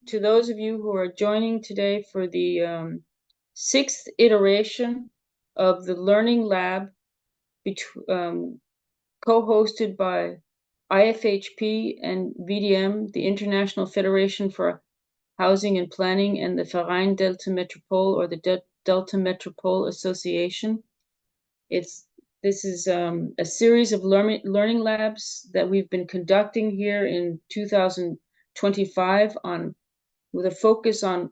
to those of you who are joining today for the sixth iteration of the Learning Lab, co-hosted by IFHP and VDM, the International Federation for Housing and Planning, and the Verein Deltametropool, or the Deltametropolis Association. This is a series of learning labs that we've been conducting here in 2025 with a focus on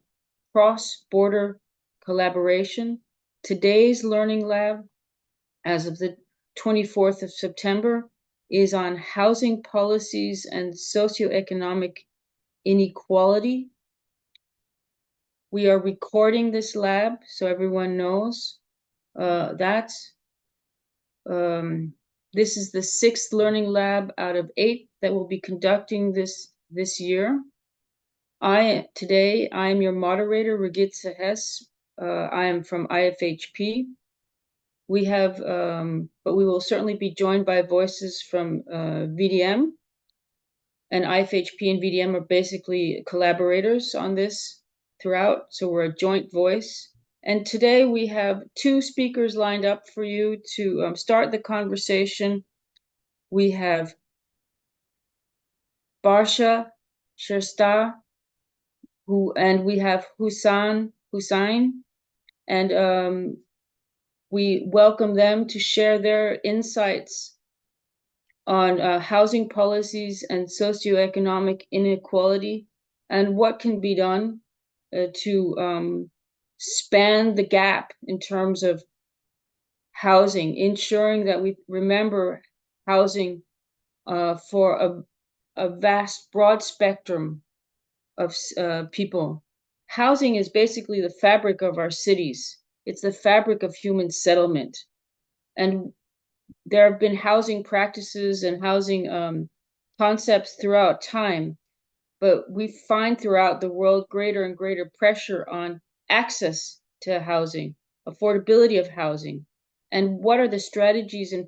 cross-border collaboration. Today's learning lab, as of the 24th of September, is on housing policies and socioeconomic inequality. We are recording this lab so everyone knows that. This is the sixth learning lab out of 8 that we'll be conducting this year. Today I am your moderator, Regitze Hess. I am from IFHP. We have, but we will certainly be joined by voices from VDM, and IFHP and VDM are basically collaborators on this throughout, so we're a joint voice. And today we have 2 speakers lined up for you to start the conversation. We have Barsha Shrestha, and we have Husam Husain, and we welcome them to share their insights on housing policies and socioeconomic inequality and what can be done to span the gap in terms of housing, ensuring that we remember housing for a vast, broad spectrum of people. Housing is basically the fabric of our cities. It's the fabric of human settlement. And there have been housing practices and housing concepts throughout time, but we find throughout the world greater and greater pressure on access to housing, affordability of housing, and what are the strategies and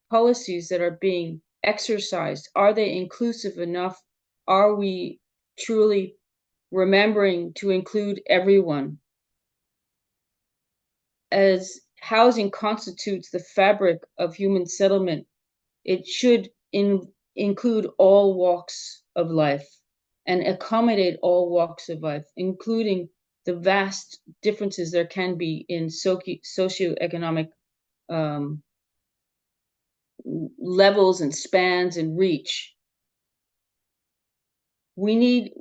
policies that are being exercised? Are they inclusive enough? Are we truly remembering to include everyone? As housing constitutes the fabric of human settlement, it should include all walks of life and accommodate all walks of life, including the vast differences there can be in socioeconomic levels and spans and reach. We need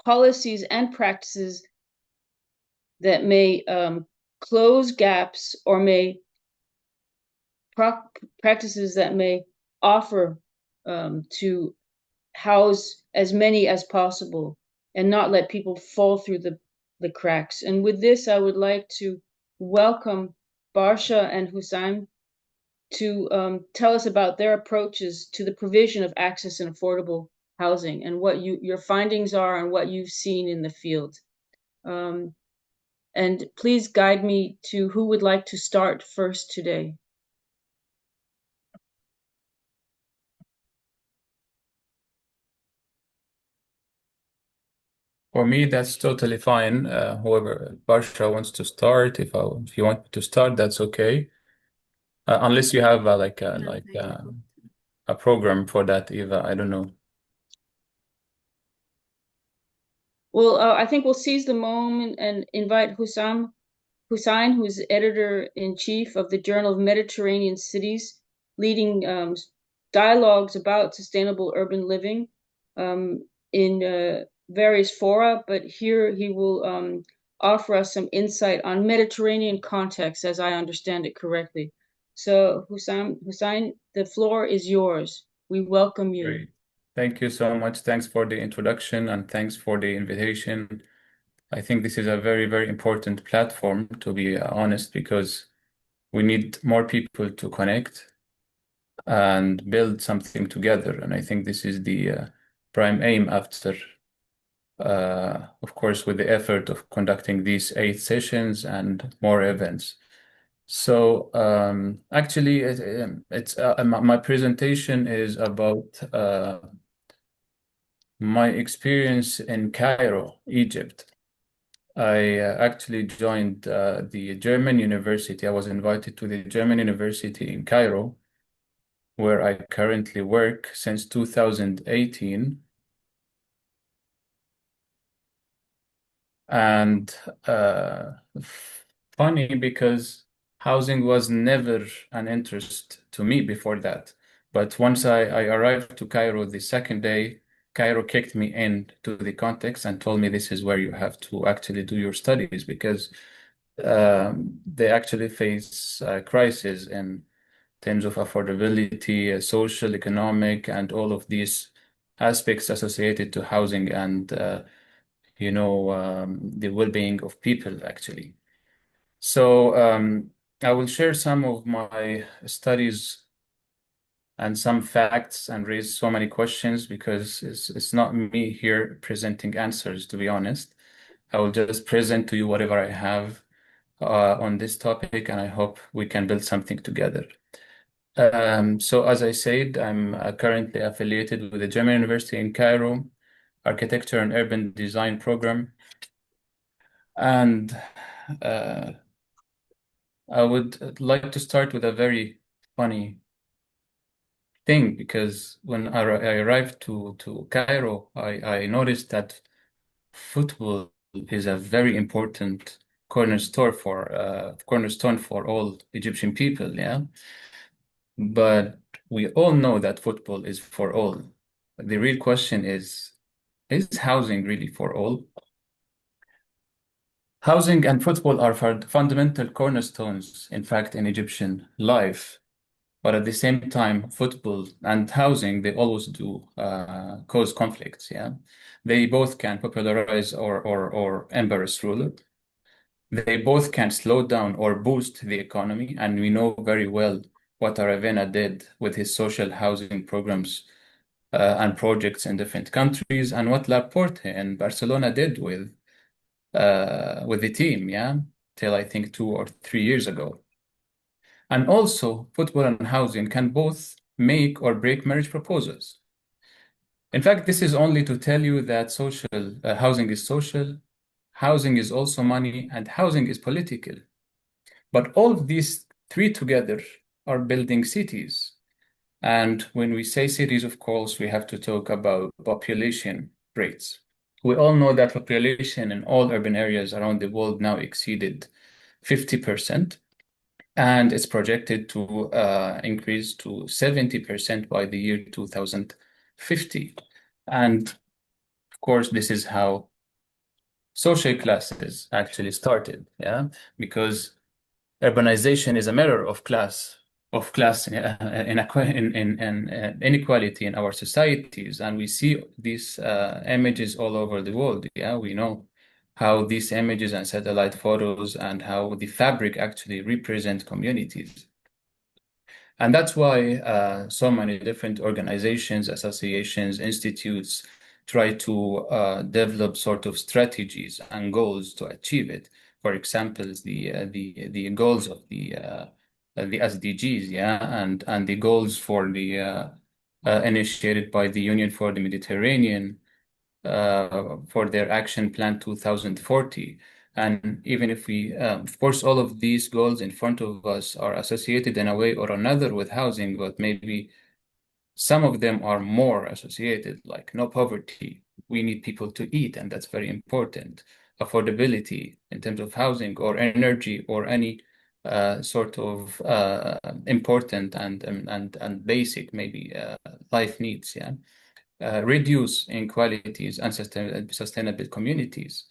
policies and practices that may close gaps, or may practices that may offer to house as many as possible and not let people fall through the cracks. And with this, I would like to welcome Barsha and Husam to tell us about their approaches to the provision of access and affordable housing, and what your findings are and what you've seen in the field. And please guide me to who would like to start first today. For me, that's totally fine. Whoever Barsha wants to start, if you want to start, that's okay. Unless you have a program for that, Eva. I don't know. Well, I think we'll seize the moment and invite Husam Husain, who's editor-in-chief of the Journal of Mediterranean Cities, leading dialogues about sustainable urban living in various fora, but here he will offer us some insight on Mediterranean context, as I understand it correctly. So Husain, the floor is yours. We welcome you. Great. Thank you so much. Thanks for the introduction and thanks for the invitation. I think this is a very, very important platform, to be honest, because we need more people to connect and build something together. And I think this is the prime aim after, of course, with the effort of conducting these 8 sessions and more events. So actually, it's my presentation is about My experience in Cairo, Egypt. I actually joined the German university. I was invited to the German university in Cairo, where I currently work since 2018. And funny because housing was never an interest to me before that. But once I arrived to Cairo the second day, Cairo kicked me into the context and told me this is where you have to actually do your studies because they actually face a crisis in terms of affordability, social, economic, and all of these aspects associated to housing and the well-being of people actually. So I will share some of my studies and some facts and raise so many questions because it's not me here presenting answers, to be honest. I will just present to you whatever I have on this topic, and I hope we can build something together. So as I said, I'm currently affiliated with the German University in Cairo, Architecture and Urban Design program. And uh, I would like to start with a very funny thing because when I arrived to Cairo, I noticed that football is a very important cornerstone for all Egyptian people, yeah. But we all know that football is for all. The real question is housing really for all? Housing and football are fundamental cornerstones, in fact, in Egyptian life. But at the same time, football and housing, they always do cause conflicts, yeah? They both can popularize or embarrass ruler. They both can slow down or boost the economy. And we know very well what Aravena did with his social housing programs and projects in different countries, and what Laporte in Barcelona did with the team, yeah, till I think 2 or 3 years ago. And also, football and housing can both make or break marriage proposals. In fact, this is only to tell you that housing is social, housing is also money, and housing is political. But all of these three together are building cities. And when we say cities, of course, we have to talk about population rates. We all know that population in all urban areas around the world now exceeded 50%, and it's projected to increase to 70% by the year 2050. And of course, this is how social classes actually started, yeah, because urbanization is a mirror of class inequality in our societies, and we see these images all over the world. Yeah, we know how these images and satellite photos and how the fabric actually represent communities. And that's why so many different organizations, associations, institutes try to develop sort of strategies and goals to achieve it. For example, the goals of the SDGs, yeah, and the goals for the initiated by the Union for the Mediterranean for their action plan 2040. And even if we, of course, all of these goals in front of us are associated in a way or another with housing, but maybe some of them are more associated, like no poverty. We need people to eat, and that's very important. Affordability in terms of housing or energy or any sort of important and basic maybe life needs, yeah. Reduce inequalities and sustainable communities.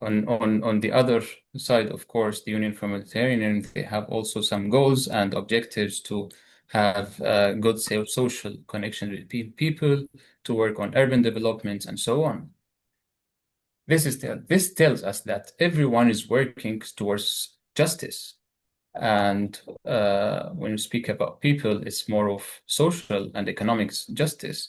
On the other side, of course, the Union for Mediterranean, they have also some goals and objectives to have good social connection with people, to work on urban development, and so on. This tells us that everyone is working towards justice. And when you speak about people, it's more of social and economics justice.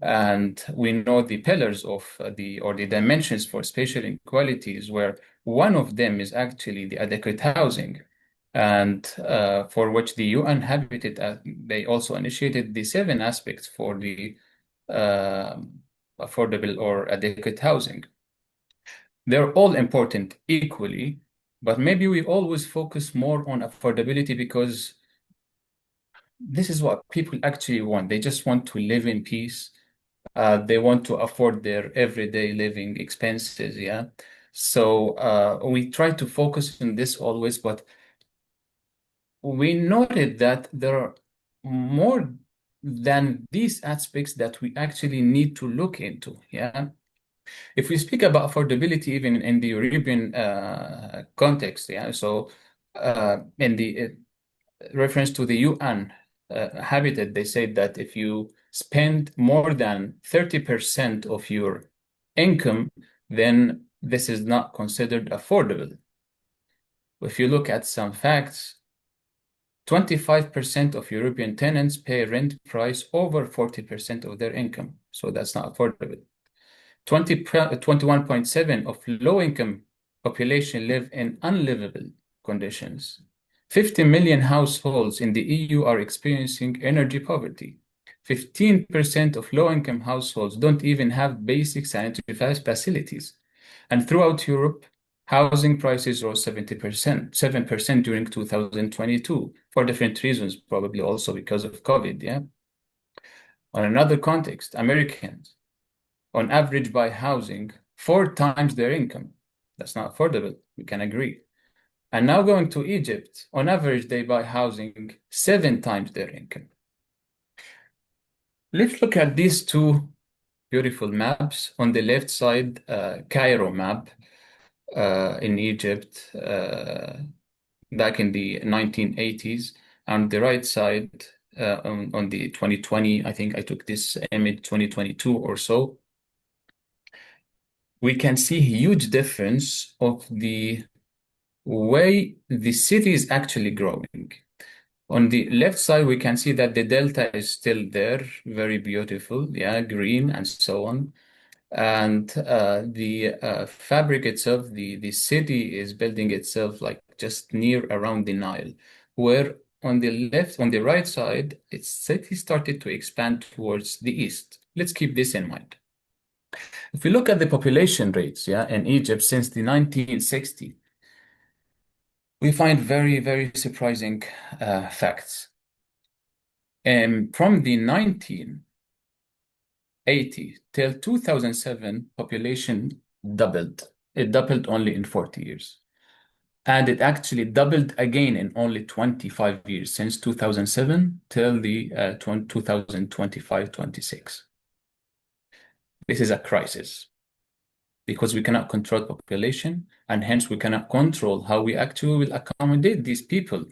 And we know the pillars of the dimensions for spatial inequalities, where one of them is actually the adequate housing, and for which the UN Habitat, they also initiated the 7 aspects for the uh, affordable or adequate housing. They're all important equally, but maybe we always focus more on affordability because this is what people actually want. They just want to live in peace. They want to afford their everyday living expenses, yeah. So we try to focus on this always, but we noted that there are more than these aspects that we actually need to look into, yeah. If we speak about affordability, even in the European context, yeah, so in the reference to the UN Habitat, they said that if you spend more than 30% of your income, then this is not considered affordable. If you look at some facts, 25% of European tenants pay rent price over 40% of their income, so that's not affordable. 21.7 of low-income population live in unlivable conditions. 50 million households in the EU are experiencing energy poverty. 15% of low-income households don't even have basic sanitary facilities. And throughout Europe, housing prices rose 70%, 7% during 2022 for different reasons, probably also because of COVID, yeah? On another context, Americans on average buy housing 4 times their income. That's not affordable, we can agree. And now going to Egypt, on average, they buy housing 7 times their income. Let's look at these two beautiful maps. On the left side, Cairo map in Egypt back in the 1980s. On the right side, on the 2020, I think I took this image 2022 or so, we can see huge difference of the way the city is actually growing. On the left side, we can see that the delta is still there, very beautiful, yeah, green and so on. And the fabric itself, the city is building itself like just near around the Nile, where on the right side, its city started to expand towards the east. Let's keep this in mind. If we look at the population rates, yeah, in Egypt since the 1960s, we find very, very surprising facts. From the 1980 till 2007, population doubled. It doubled only in 40 years. And it actually doubled again in only 25 years, since 2007 till the 2025-26. This is a crisis, because we cannot control population, and hence we cannot control how we actually will accommodate these people.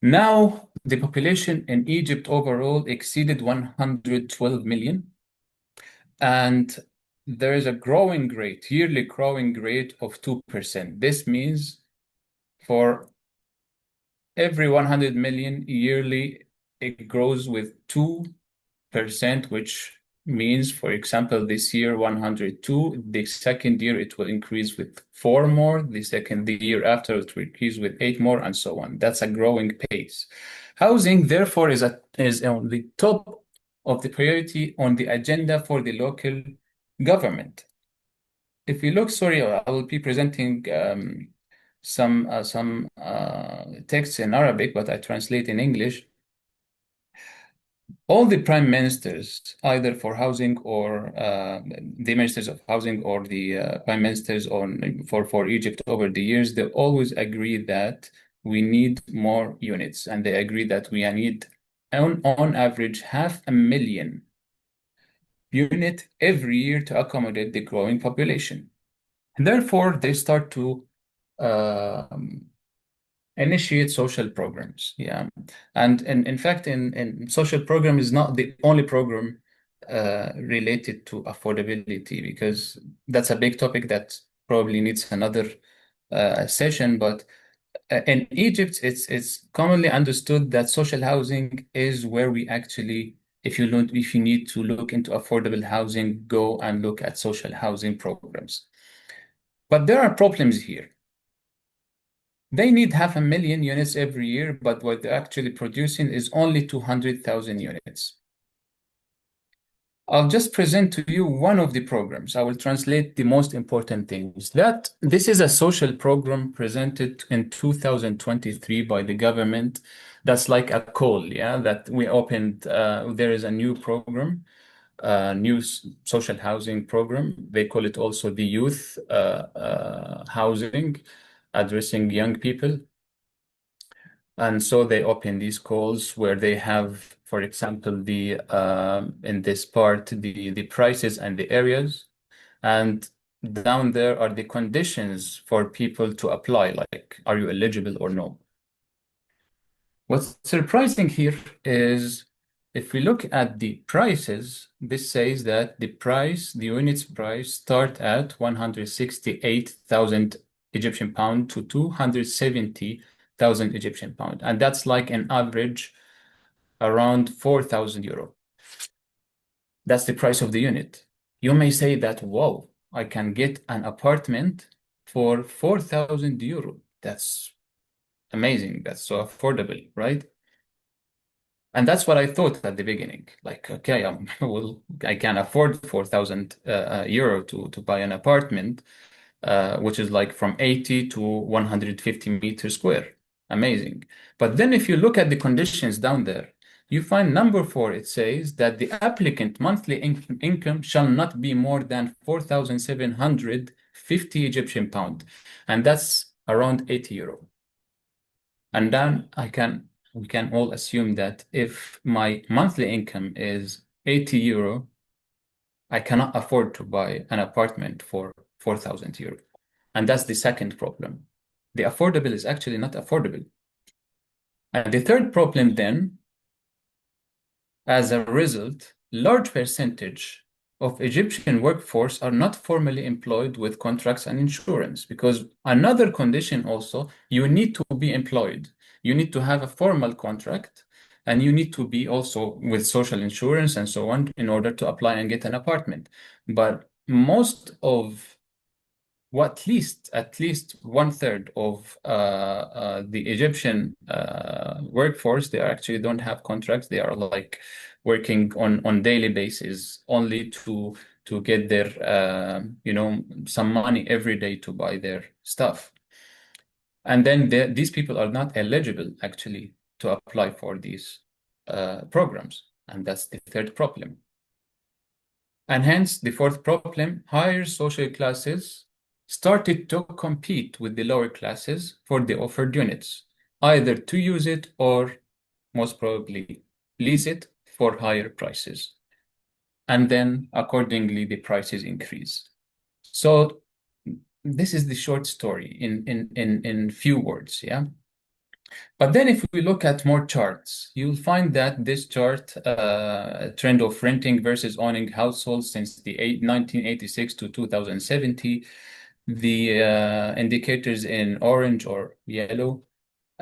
Now, the population in Egypt overall exceeded 112 million, and there is a growing rate, yearly growing rate of 2%. This means for every 100 million yearly, it grows with 2%, which means, for example, this year 102, the second year it will increase with 4 more, the year after it will increase with 8 more, and so on. That's a growing pace. Housing, therefore, is on the top of the priority on the agenda for the local government. If we look, sorry, I will be presenting some texts in Arabic, but I translate in English. All the prime ministers, either for housing or the ministers of housing or the prime ministers for Egypt over the years, they always agree that we need more units, and they agree that we need on average 500,000 units every year to accommodate the growing population. And therefore, they start to initiate social programs, yeah. And in fact, in social program is not the only program related to affordability, because that's a big topic that probably needs another session. But in Egypt, it's commonly understood that social housing is where we actually, if you need to look into affordable housing, go and look at social housing programs. But there are problems here. They need 500,000 units every year, but what they're actually producing is only 200,000 units. I'll just present to you one of the programs. I will translate the most important things. That this is a social program presented in 2023 by the government. That's like a call, yeah, that we opened. There is a new program, new social housing program. They call it also the youth housing, addressing young people. And so they open these calls where they have, for example, the in this part, the prices and the areas. And down there are the conditions for people to apply, like, are you eligible or no? What's surprising here is if we look at the prices, this says that the unit's price start at 168,000 Egyptian pound to 270,000 Egyptian pound. And that's like an average around 4,000 euro. That's the price of the unit. You may say that, whoa, I can get an apartment for 4,000 euro. That's amazing. That's so affordable, right? And that's what I thought at the beginning. Like, okay, well, I can afford 4,000 euro to buy an apartment, which is like from 80 to 150 meters square. Amazing. But then if you look at the conditions down there, you find number 4, it says that the applicant monthly income shall not be more than 4,750 Egyptian pound. And that's around 80 euro. And then we can all assume that if my monthly income is 80 euro, I cannot afford to buy an apartment for 4,000 euro. And that's the second problem. The affordable is actually not affordable. And the third problem then, as a result, large percentage of Egyptian workforce are not formally employed with contracts and insurance, because another condition also, you need to be employed. You need to have a formal contract, and you need to be also with social insurance and so on in order to apply and get an apartment. But most of at least 1/3 of the Egyptian workforce, they actually don't have contracts. They are like working on daily basis only to get their some money every day to buy their stuff. And then these people are not eligible actually to apply for these programs, and that's the third problem. And hence the fourth problem, higher social classes started to compete with the lower classes for the offered units, either to use it or most probably lease it for higher prices. And then accordingly, the prices increase. So this is the short story in few words, yeah? But then if we look at more charts, you'll find that this chart, trend of renting versus owning households since the 1986 to 2070, the indicators in orange or yellow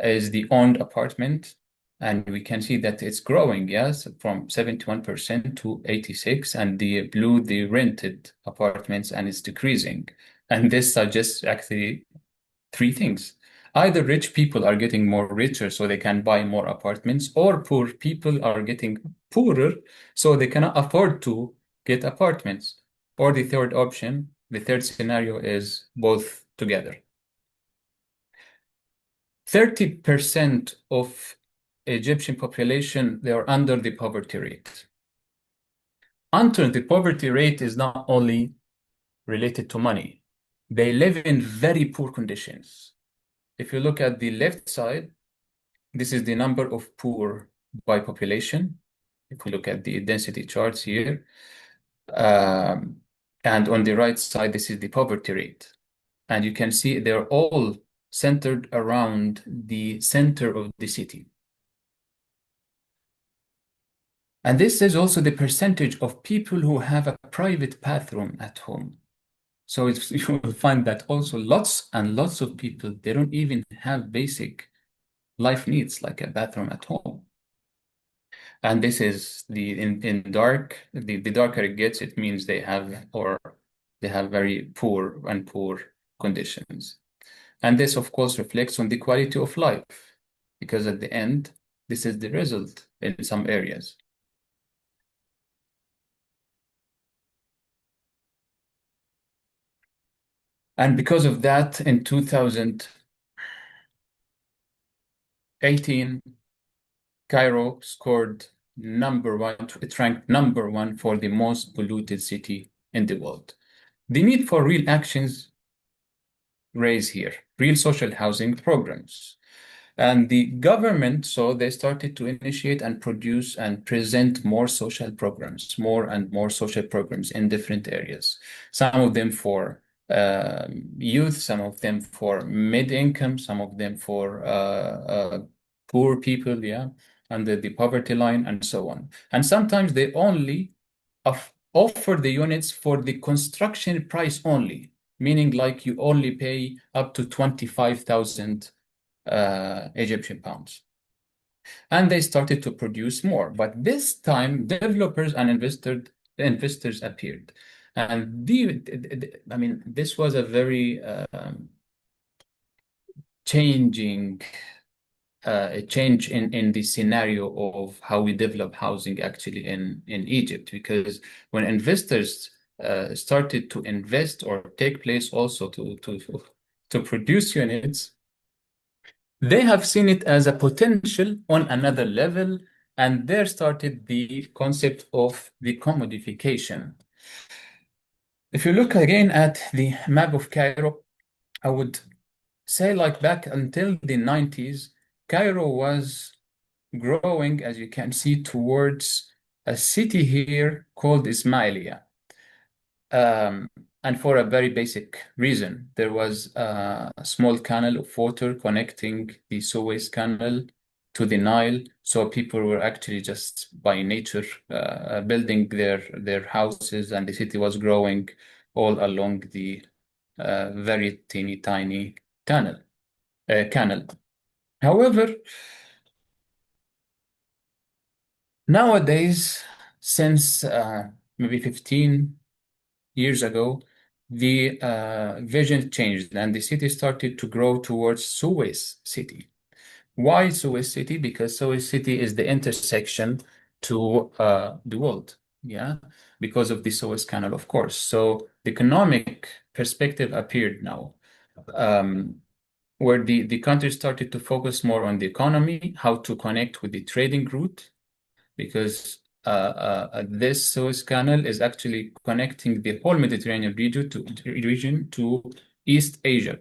is the owned apartment. And we can see that it's growing, yes, from 71% to 86, and the blue, the rented apartments, and it's decreasing. And this suggests actually three things. Either rich people are getting more richer so they can buy more apartments, or poor people are getting poorer so they cannot afford to get apartments. Or the third option, the third scenario is both together. 30% of Egyptian population, they are under the poverty rate. Under the poverty rate is not only related to money. They live in very poor conditions. If you look at the left side, this is the number of poor by population. If we look at the density charts here, and on the right side, this is the poverty rate. And you can see they're all centered around the center of the city. And this is also the percentage of people who have a private bathroom at home. So you will find that also lots and lots of people, they don't even have basic life needs like a bathroom at home. And this is in dark, the darker it gets, it means they have very poor conditions. And this of course reflects on the quality of life, because at the end, this is the result in some areas. And because of that, in 2018, Cairo scored number one. It ranked number one for the most polluted city in the world. The need for real actions raise here, real social housing programs. And the government, so they started to initiate and produce and present more social programs, more and more social programs in different areas. Some of them for youth, some of them for mid-income, some of them for poor people, yeah, under the poverty line, and so on. And sometimes they only offer the units for the construction price only, meaning like you only pay up to 25,000 Egyptian pounds. And they started to produce more. But this time, developers and investors appeared. And I mean, this was a very changing a change in the scenario of how we develop housing actually in Egypt, because when investors started to invest or take place also to produce units, they have seen it as a potential on another level, and there started the concept of the commodification. If you look again at the map of Cairo, I would say like back until the 90s, Cairo was growing, as you can see, towards a city here called Ismailia. Um, and for a very basic reason. There was a small canal of water connecting the Suez Canal to the Nile. So people were actually just by nature building their houses, and the city was growing all along the very teeny tiny canal. However, nowadays, since maybe 15 years ago, the vision changed and the city started to grow towards Suez City. Why Suez City? Because Suez City is the intersection to the world, yeah, because of the Suez Canal, of course. So the economic perspective appeared now, where the country started to focus more on the economy, how to connect with the trading route, because this Suez Canal is actually connecting the whole Mediterranean region to East Asia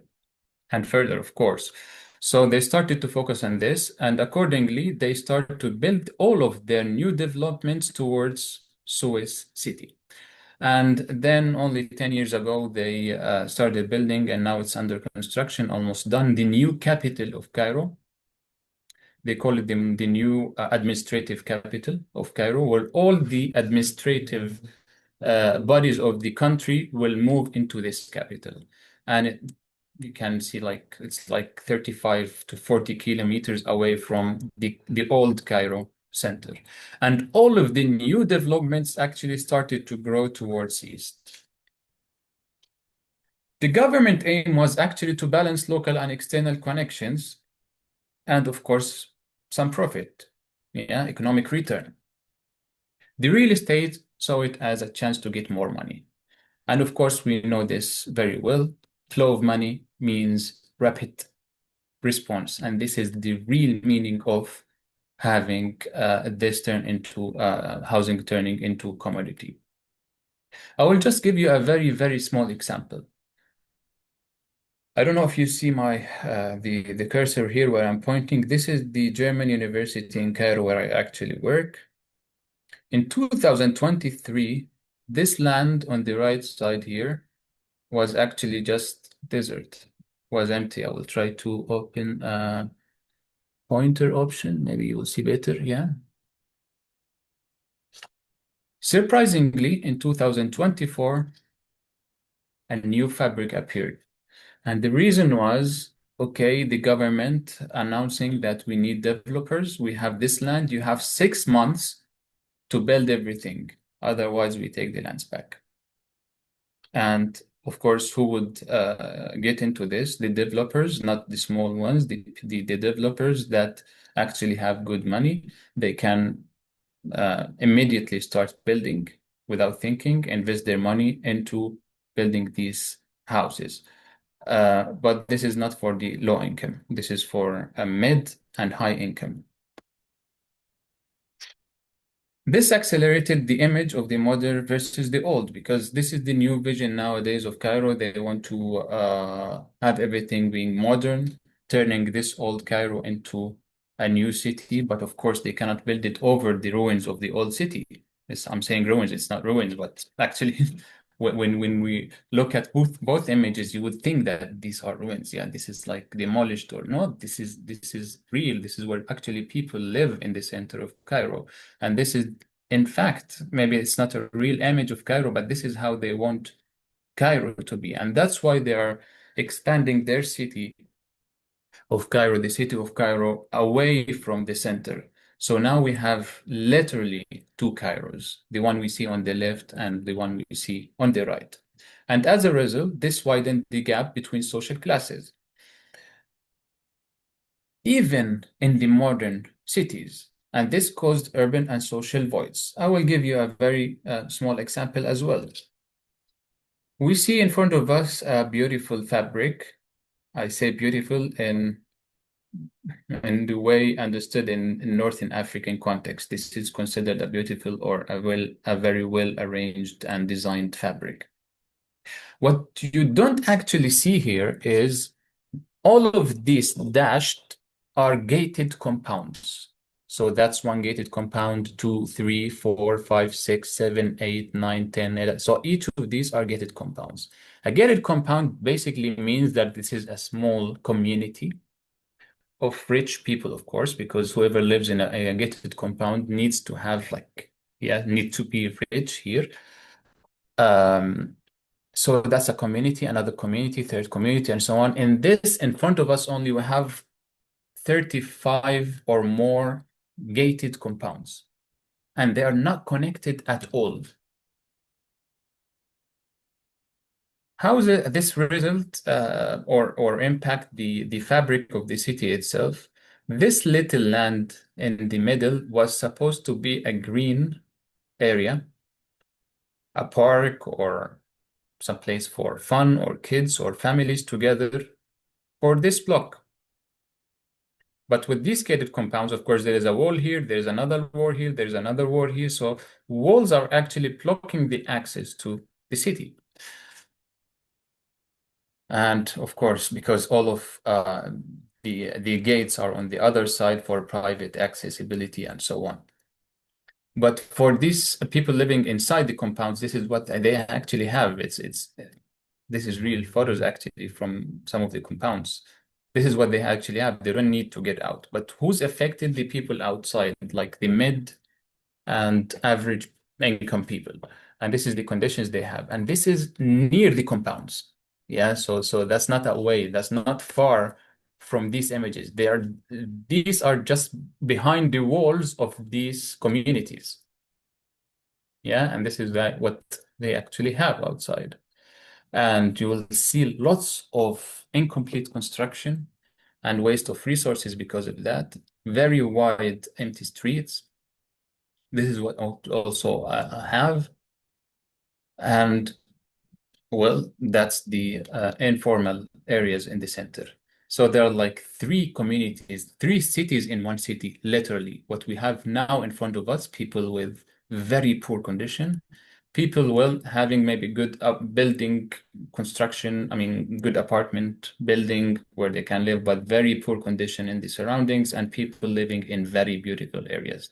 and further, of course. So they started to focus on this, and accordingly, they started to build all of their new developments towards Suez City. And then only 10 years ago, they started building, and now it's under construction, almost done, the new capital of Cairo. They call it the new administrative capital of Cairo, where all the administrative bodies of the country will move into this capital. And you can see like it's like 35 to 40 kilometers away from the old Cairo center. And all of the new developments actually started to grow towards east. The government aim was actually to balance local and external connections, and of course, some profit, yeah, economic return. The real estate saw it as a chance to get more money. And of course, we know this very well. Flow of money means rapid response. And this is the real meaning of having this turn into housing turning into commodity. I will just give you a very, very small example. I don't know if you see my the cursor here where I'm pointing. This is the German university in Cairo where I actually work. In 2023, this land on the right side here was actually just desert, was empty. I will try to open a pointer option. Maybe you will see better. Yeah. Surprisingly, in 2024, a new fabric appeared. And the reason was, okay, the government announcing that we need developers. We have this land. You have 6 months to build everything. Otherwise, we take the lands back. And of course, who would get into this? The developers, not the small ones, the developers that actually have good money. They can immediately start building without thinking, invest their money into building these houses. But this is not for the low income. This is for a mid and high income. This accelerated the image of the modern versus the old, because this is the new vision nowadays of Cairo. They want to have everything being modern, turning this old Cairo into a new city. But of course, they cannot build it over the ruins of the old city. I'm saying ruins, it's not ruins, but actually, when we look at both images, you would think that these are ruins. Yeah, this is like demolished or not. This is real. This is where actually people live in the center of Cairo. And this is, in fact, maybe it's not a real image of Cairo, but this is how they want Cairo to be. And that's why they are expanding their city of Cairo, the city of Cairo, away from the center. So now we have literally two Cairos, the one we see on the left and the one we see on the right. And as a result, this widened the gap between social classes. Even in the modern cities, and this caused urban and social voids. I will give you a very small example as well. We see in front of us a beautiful fabric. I say beautiful in the way understood in Northern African context. This is considered a beautiful or a very well arranged and designed fabric. What you don't actually see here is all of these dashed are gated compounds. So that's one gated compound, 2, 3, 4, 5, 6, 7, 8, 9, 10, 11. So each of these are gated compounds. A gated compound basically means that this is a small community of rich people, of course, because whoever lives in a gated compound needs to have need to be rich here. So that's a community, another community, third community, and so on. In this, in front of us only, we have 35 or more gated compounds, and they are not connected at all. How is this result or impact the fabric of the city itself? This little land in the middle was supposed to be a green area, a park or some place for fun or kids or families together for this block. But with these gated compounds, of course, there is a wall here, there's another wall here, there's another wall here. So walls are actually blocking the access to the city. And of course, because all of the gates are on the other side for private accessibility and so on. But for these people living inside the compounds, this is what they actually have. This is real photos actually from some of the compounds. This is what they actually have. They don't need to get out. But who's affected? The people outside, like the mid and average income people. And this is the conditions they have. And this is near the compounds. Yeah, so that's not away. That's not far from these images. These are just behind the walls of these communities. Yeah, and this is what they actually have outside. And you will see lots of incomplete construction and waste of resources because of that. Very wide empty streets. This is what also have. And well, that's the informal areas in the center. So there are like three communities, three cities in one city, literally. What we have now in front of us, people with very poor condition, people well having maybe good building construction, I mean good apartment building where they can live, but very poor condition in the surroundings, and people living in very beautiful areas.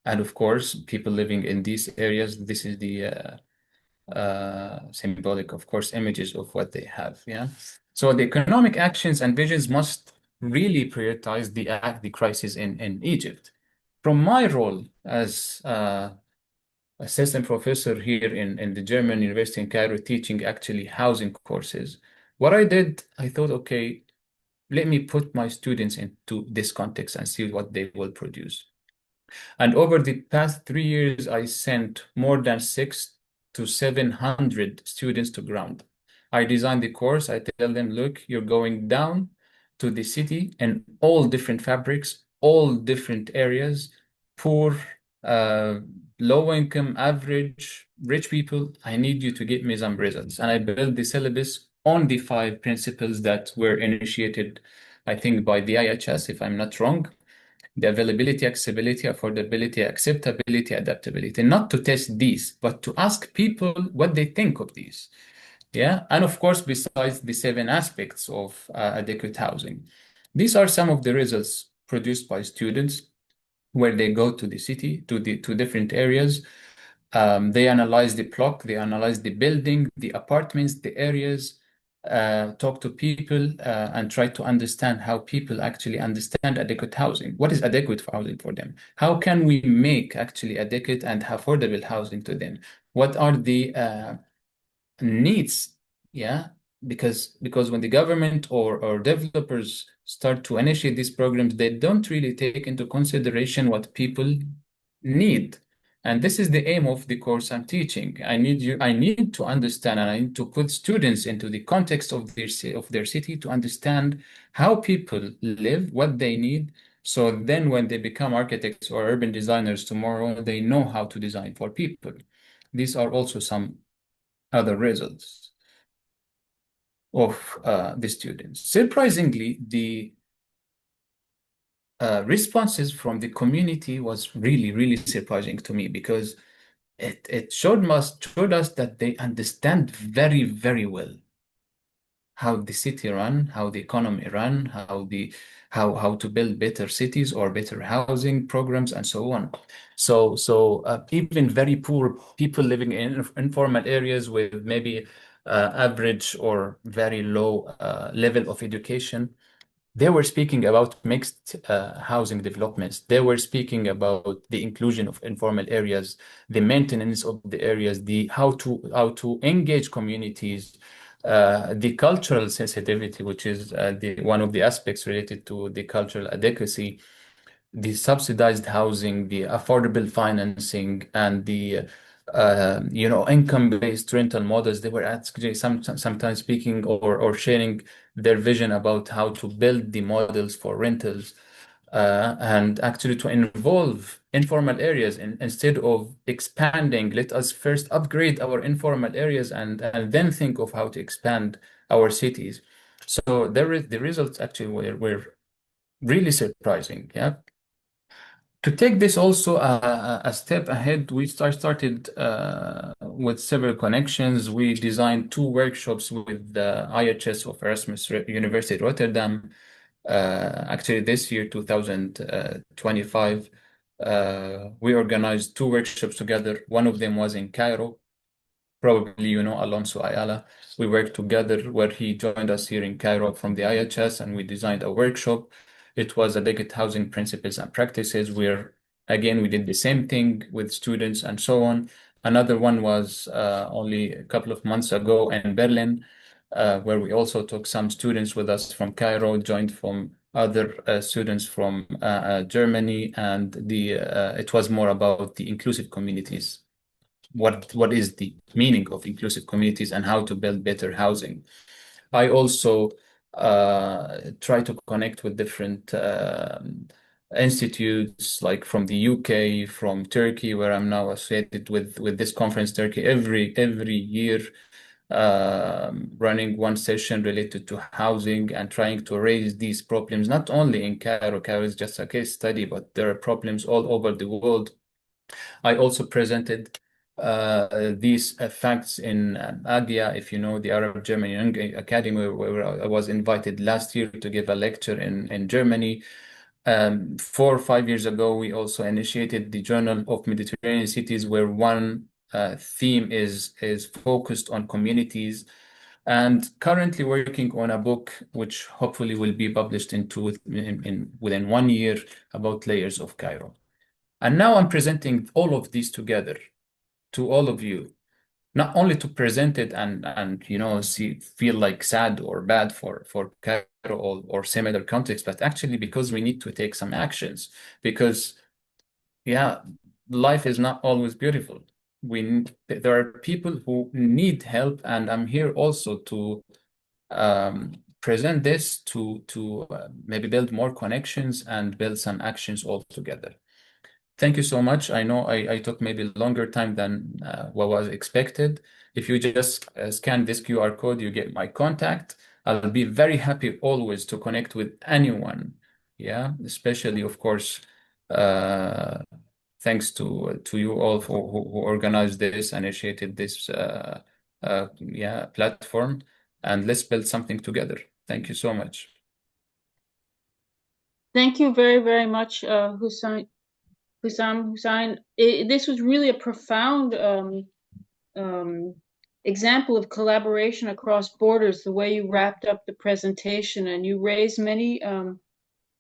And of course, people living in these areas, this is the symbolic, of course, images of what they have. Yeah. So the economic actions and visions must really prioritize the crisis in Egypt. From my role as assistant professor here in the German University in Cairo, teaching actually housing courses, what I did, I thought, okay, let me put my students into this context and see what they will produce. And over the past 3 years, I sent more than 600 to 700 students to ground. I designed the course. I tell them, look, you're going down to the city in all different fabrics, all different areas, poor, low income, average, rich people, I need you to give me some results. And I built the syllabus on the 5 principles that were initiated, I think, by the IHS, if I'm not wrong. The availability, accessibility, affordability, acceptability, adaptability. Not to test these, but to ask people what they think of these. Yeah. And of course, besides the 7 aspects of adequate housing, these are some of the results produced by students where they go to the city, to different areas. They analyze the block, they analyze the building, the apartments, the areas, talk to people, and try to understand how people actually understand adequate housing. What is adequate housing for them? How can we make actually adequate and affordable housing to them? What are the needs? Yeah, because when the government or developers start to initiate these programs, they don't really take into consideration what people need. And this is the aim of the course I'm teaching. I need to understand, and I need to put students into the context of their city to understand how people live, what they need. So then when they become architects or urban designers tomorrow, they know how to design for people. These are also some other results of the students. Surprisingly, the responses from the community was really, really surprising to me, because it showed us that they understand very, very well how the city run, how the economy run, how to build better cities or better housing programs and so on. So even very poor people living in informal areas with maybe average or very low level of education, they were speaking about mixed housing developments. They were speaking about the inclusion of informal areas, the maintenance of the areas, the how to engage communities, the cultural sensitivity, which is the one of the aspects related to the cultural adequacy, the subsidized housing, the affordable financing, and the income-based rental models. They were actually sometimes speaking or sharing their vision about how to build the models for rentals, and actually to involve informal areas instead of expanding. Let us first upgrade our informal areas and then think of how to expand our cities. So the results actually were really surprising. Yeah. To take this also a step ahead, we started with several connections. We designed 2 workshops with the IHS of Erasmus University Rotterdam. Actually, this year, 2025, we organized 2 workshops together. One of them was in Cairo. Probably you know Alonso Ayala. We worked together where he joined us here in Cairo from the IHS, and we designed a workshop. It was adequate housing principles and practices, where again we did the same thing with students and so on. Another one was only a couple of months ago in Berlin, where we also took some students with us from Cairo, joined from other students from Germany, and it was more about the inclusive communities. What is the meaning of inclusive communities and how to build better housing. I also try to connect with different institutes, like from the UK, from Turkey, where I'm now associated with this conference, Turkey, every year, running one session related to housing and trying to raise these problems, not only in Cairo. Cairo is just a case study, but there are problems all over the world. I also presented these facts in AGIA, if you know, the Arab German Young Academy, where I was invited last year to give a lecture in Germany. 4 or 5 years ago, we also initiated the Journal of Mediterranean Cities, where one theme is focused on communities, and currently working on a book which hopefully will be published within 1 year, about layers of Cairo. And now I'm presenting all of these together to all of you, not only to present it and feel like sad or bad for Cairo or similar context, but actually because we need to take some actions. Because yeah, life is not always beautiful. There are people who need help, and I'm here also to present this to maybe build more connections and build some actions all together. Thank you so much. I know I took maybe longer time than what was expected. If you just scan this QR code, you get my contact. I'll be very happy always to connect with anyone. Yeah, especially, of course, uh, thanks to you all for who organized this, initiated this yeah, platform, and let's build something together. Thank you so much. Thank you very, very much, Husam Husain. This was really a profound example of collaboration across borders, the way you wrapped up the presentation, and you raised many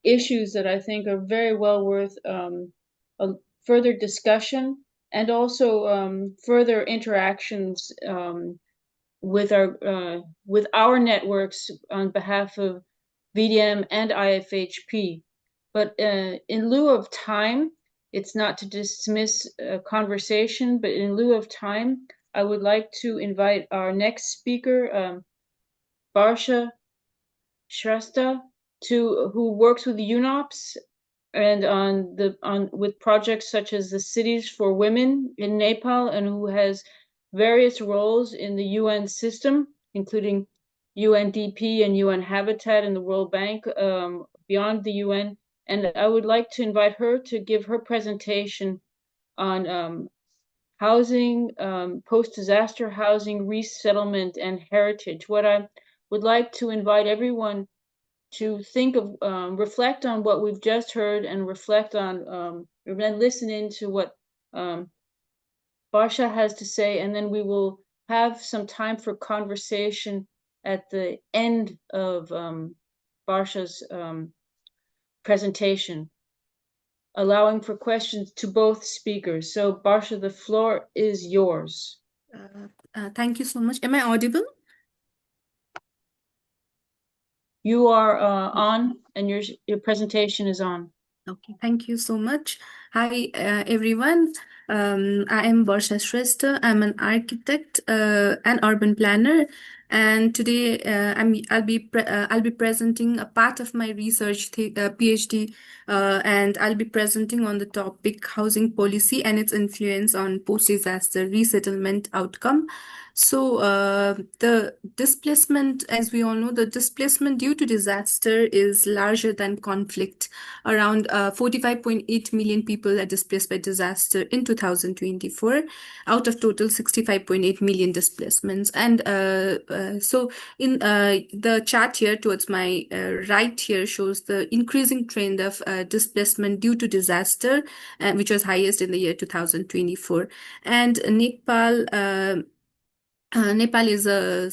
issues that I think are very well worth a further discussion, and also further interactions with our networks on behalf of VDM and IFHP. But in lieu of time, it's not to dismiss a conversation, but in lieu of time, I would like to invite our next speaker, Barsha Shrestha, who works with UNOPS and on with projects such as the Cities for Women in Nepal, and who has various roles in the UN system, including UNDP and UN Habitat and the World Bank, beyond the UN. And I would like to invite her to give her presentation on housing, post-disaster housing, resettlement, and heritage. What I would like to invite everyone to think of, reflect on what we've just heard, and reflect on, and then listen into what Barsha has to say, and then we will have some time for conversation at the end of Barsha's presentation, allowing for questions to both speakers. So Barsha, the floor is yours. Thank you so much. Am I audible? You are on, and your presentation is on. Okay, thank you so much. Hi, everyone. I am Barsha Shrestha. I'm an architect, and urban planner, and today I'll be presenting a part of my research PhD, and I'll be presenting on the topic housing policy and its influence on post-disaster resettlement outcome. So the displacement, as we all know, the displacement due to disaster is larger than conflict. Around 45.8 million people are displaced by disaster in 2024, out of total 65.8 million displacements. And so in the chart here towards my right here shows the increasing trend of displacement due to disaster, which was highest in the year 2024. And Nepal is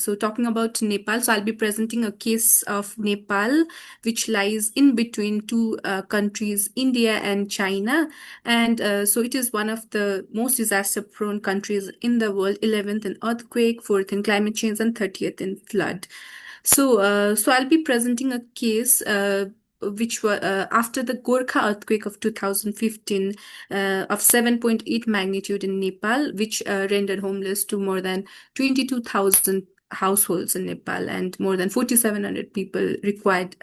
so talking about Nepal. So I'll be presenting a case of Nepal, which lies in between two countries, India and China. And so it is one of the most disaster-prone countries in the world, 11th in earthquake, 4th in climate change, and 30th in flood. So I'll be presenting a case which were after the Gorkha earthquake of 2015 of 7.8 magnitude in Nepal, which rendered homeless to more than 22,000 households in Nepal, and more than 4,700 people required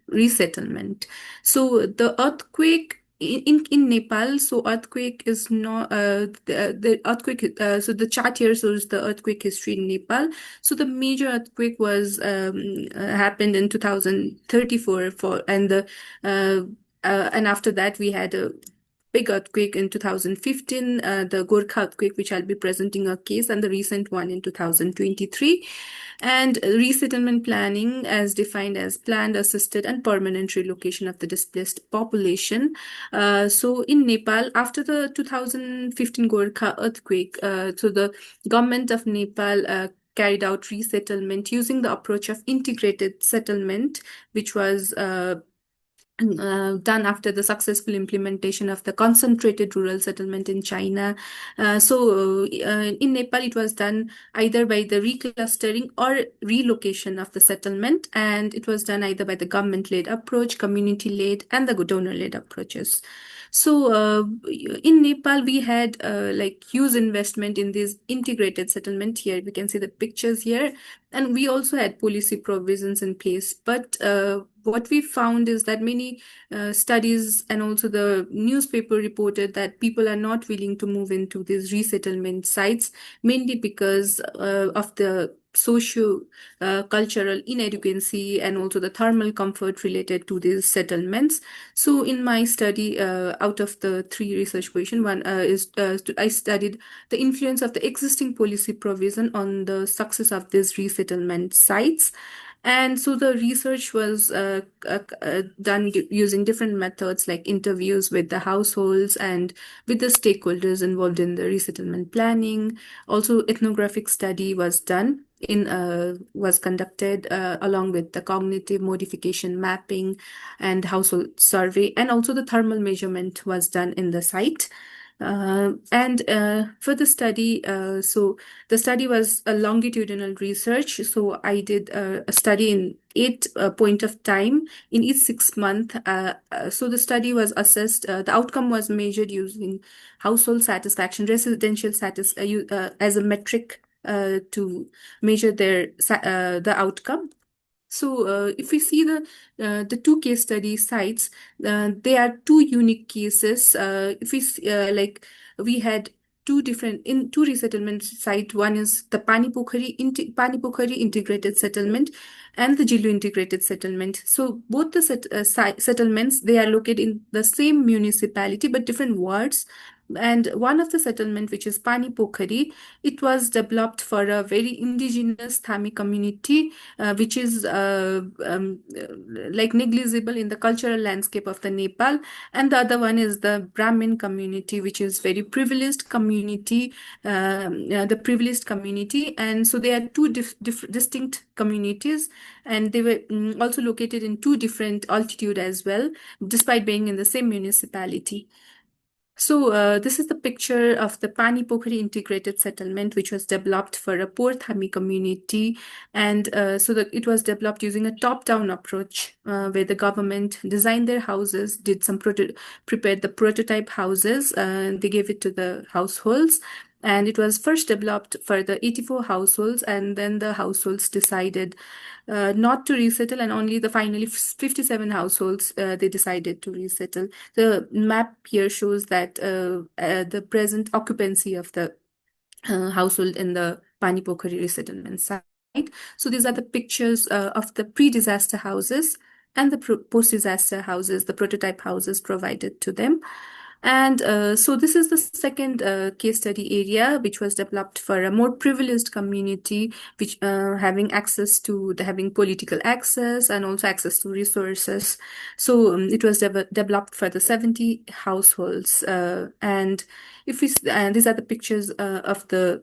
resettlement. So the earthquake in Nepal, so earthquake is not the earthquake. So the chart here shows the earthquake history in Nepal. So the major earthquake was happened in 2034 and after that we had a big earthquake in 2015, the Gorkha earthquake, which I'll be presenting a case, and the recent one in 2023. And resettlement planning as defined as planned, assisted, and permanent relocation of the displaced population. So in Nepal, after the 2015 Gorkha earthquake, so the government of Nepal carried out resettlement using the approach of integrated settlement, which was done after the successful implementation of the concentrated rural settlement in China. In Nepal, it was done either by the reclustering or relocation of the settlement, and it was done either by the government-led approach, community-led, and the donor-led approaches. So in Nepal, we had like huge investment in this integrated settlement. Here we can see the pictures here, and we also had policy provisions in place. But what we found is that many studies and also the newspaper reported that people are not willing to move into these resettlement sites, mainly because of the socio-cultural inadequacy and also the thermal comfort related to these settlements. So in my study, out of the three research questions, one is I studied the influence of the existing policy provision on the success of these resettlement sites. And so the research was done using different methods like interviews with the households and with the stakeholders involved in the resettlement planning. Also, ethnographic study was done was conducted along with the cognitive modification mapping and household survey, and also the thermal measurement was done in the site. And for the study, so the study was a longitudinal research. So I did a study in 8 point of time in each 6 month. So the study was assessed. The outcome was measured using household satisfaction, residential as a metric to measure the outcome. So if we see the two case study sites, they are two unique cases. If like we had two resettlement site. One is the Pani Pokhari integrated settlement and the Jilu integrated settlement. So both the settlements, they are located in the same municipality but different wards. And one of the settlement, which is Pani Pokhari, it was developed for a very indigenous Thami community, which is like negligible in the cultural landscape of the Nepal. And the other one is the Brahmin community, which is very privileged community, the privileged community. And so they are two distinct communities, and they were also located in two different altitude as well, despite being in the same municipality. So this is the picture of the Pani Pokhari integrated settlement, which was developed for a poor Thami community. And so it was developed using a top-down approach where the government designed their houses, did some prepared the prototype houses, and they gave it to the households. And it was first developed for the 84 households, and then the households decided not to resettle, and only the finally 57 households they decided to resettle. The map here shows that the present occupancy of the household in the Pani Pokhari resettlement site. So these are the pictures of the pre-disaster houses and the post-disaster houses, the prototype houses provided to them. And so this is the second case study area, which was developed for a more privileged community, which having political access and also access to resources. So it was developed for the 70 households. And if we, these are the pictures of the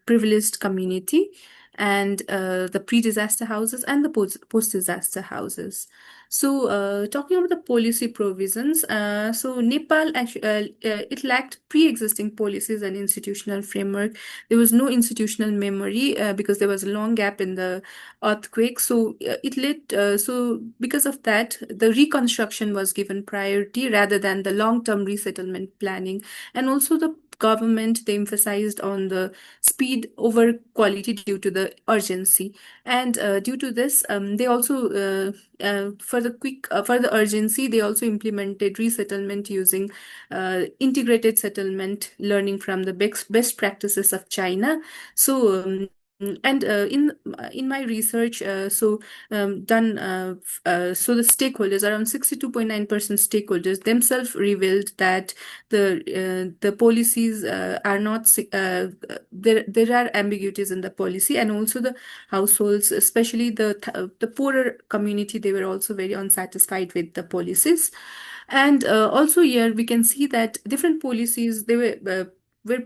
privileged community, and the pre-disaster houses and the post-disaster houses. So talking about the policy provisions, so Nepal actually it lacked pre-existing policies and institutional framework. There was no institutional memory because there was a long gap in the earthquake. So it led so because of that, the reconstruction was given priority rather than the long-term resettlement planning. And also the government, they emphasized on the speed over quality due to the urgency. And due to this, they also for the urgency, they also implemented resettlement using integrated settlement, learning from the best practices of China. So and in my research, so done so the stakeholders, around 62.9% stakeholders themselves revealed that the policies are not there are ambiguities in the policy, and also the households, especially the poorer community, they were also very unsatisfied with the policies. And also here we can see that different policies, they were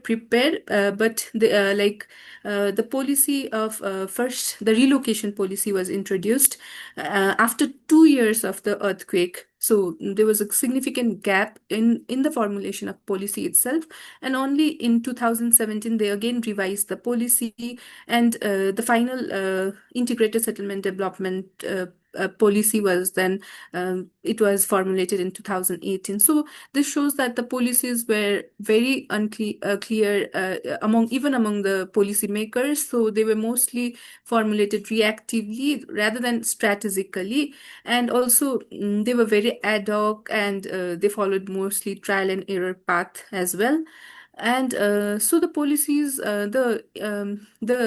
prepared, but the policy of first, the relocation policy was introduced after 2 years of the earthquake. So there was a significant gap in the formulation of policy itself. And only in 2017, they again revised the policy, and the final integrated settlement development policy was then it was formulated in 2018. So this shows that the policies were very unclear, clear even among the policymakers. So they were mostly formulated reactively rather than strategically, and also they were very ad hoc, and they followed mostly trial and error path as well. And so the policies, the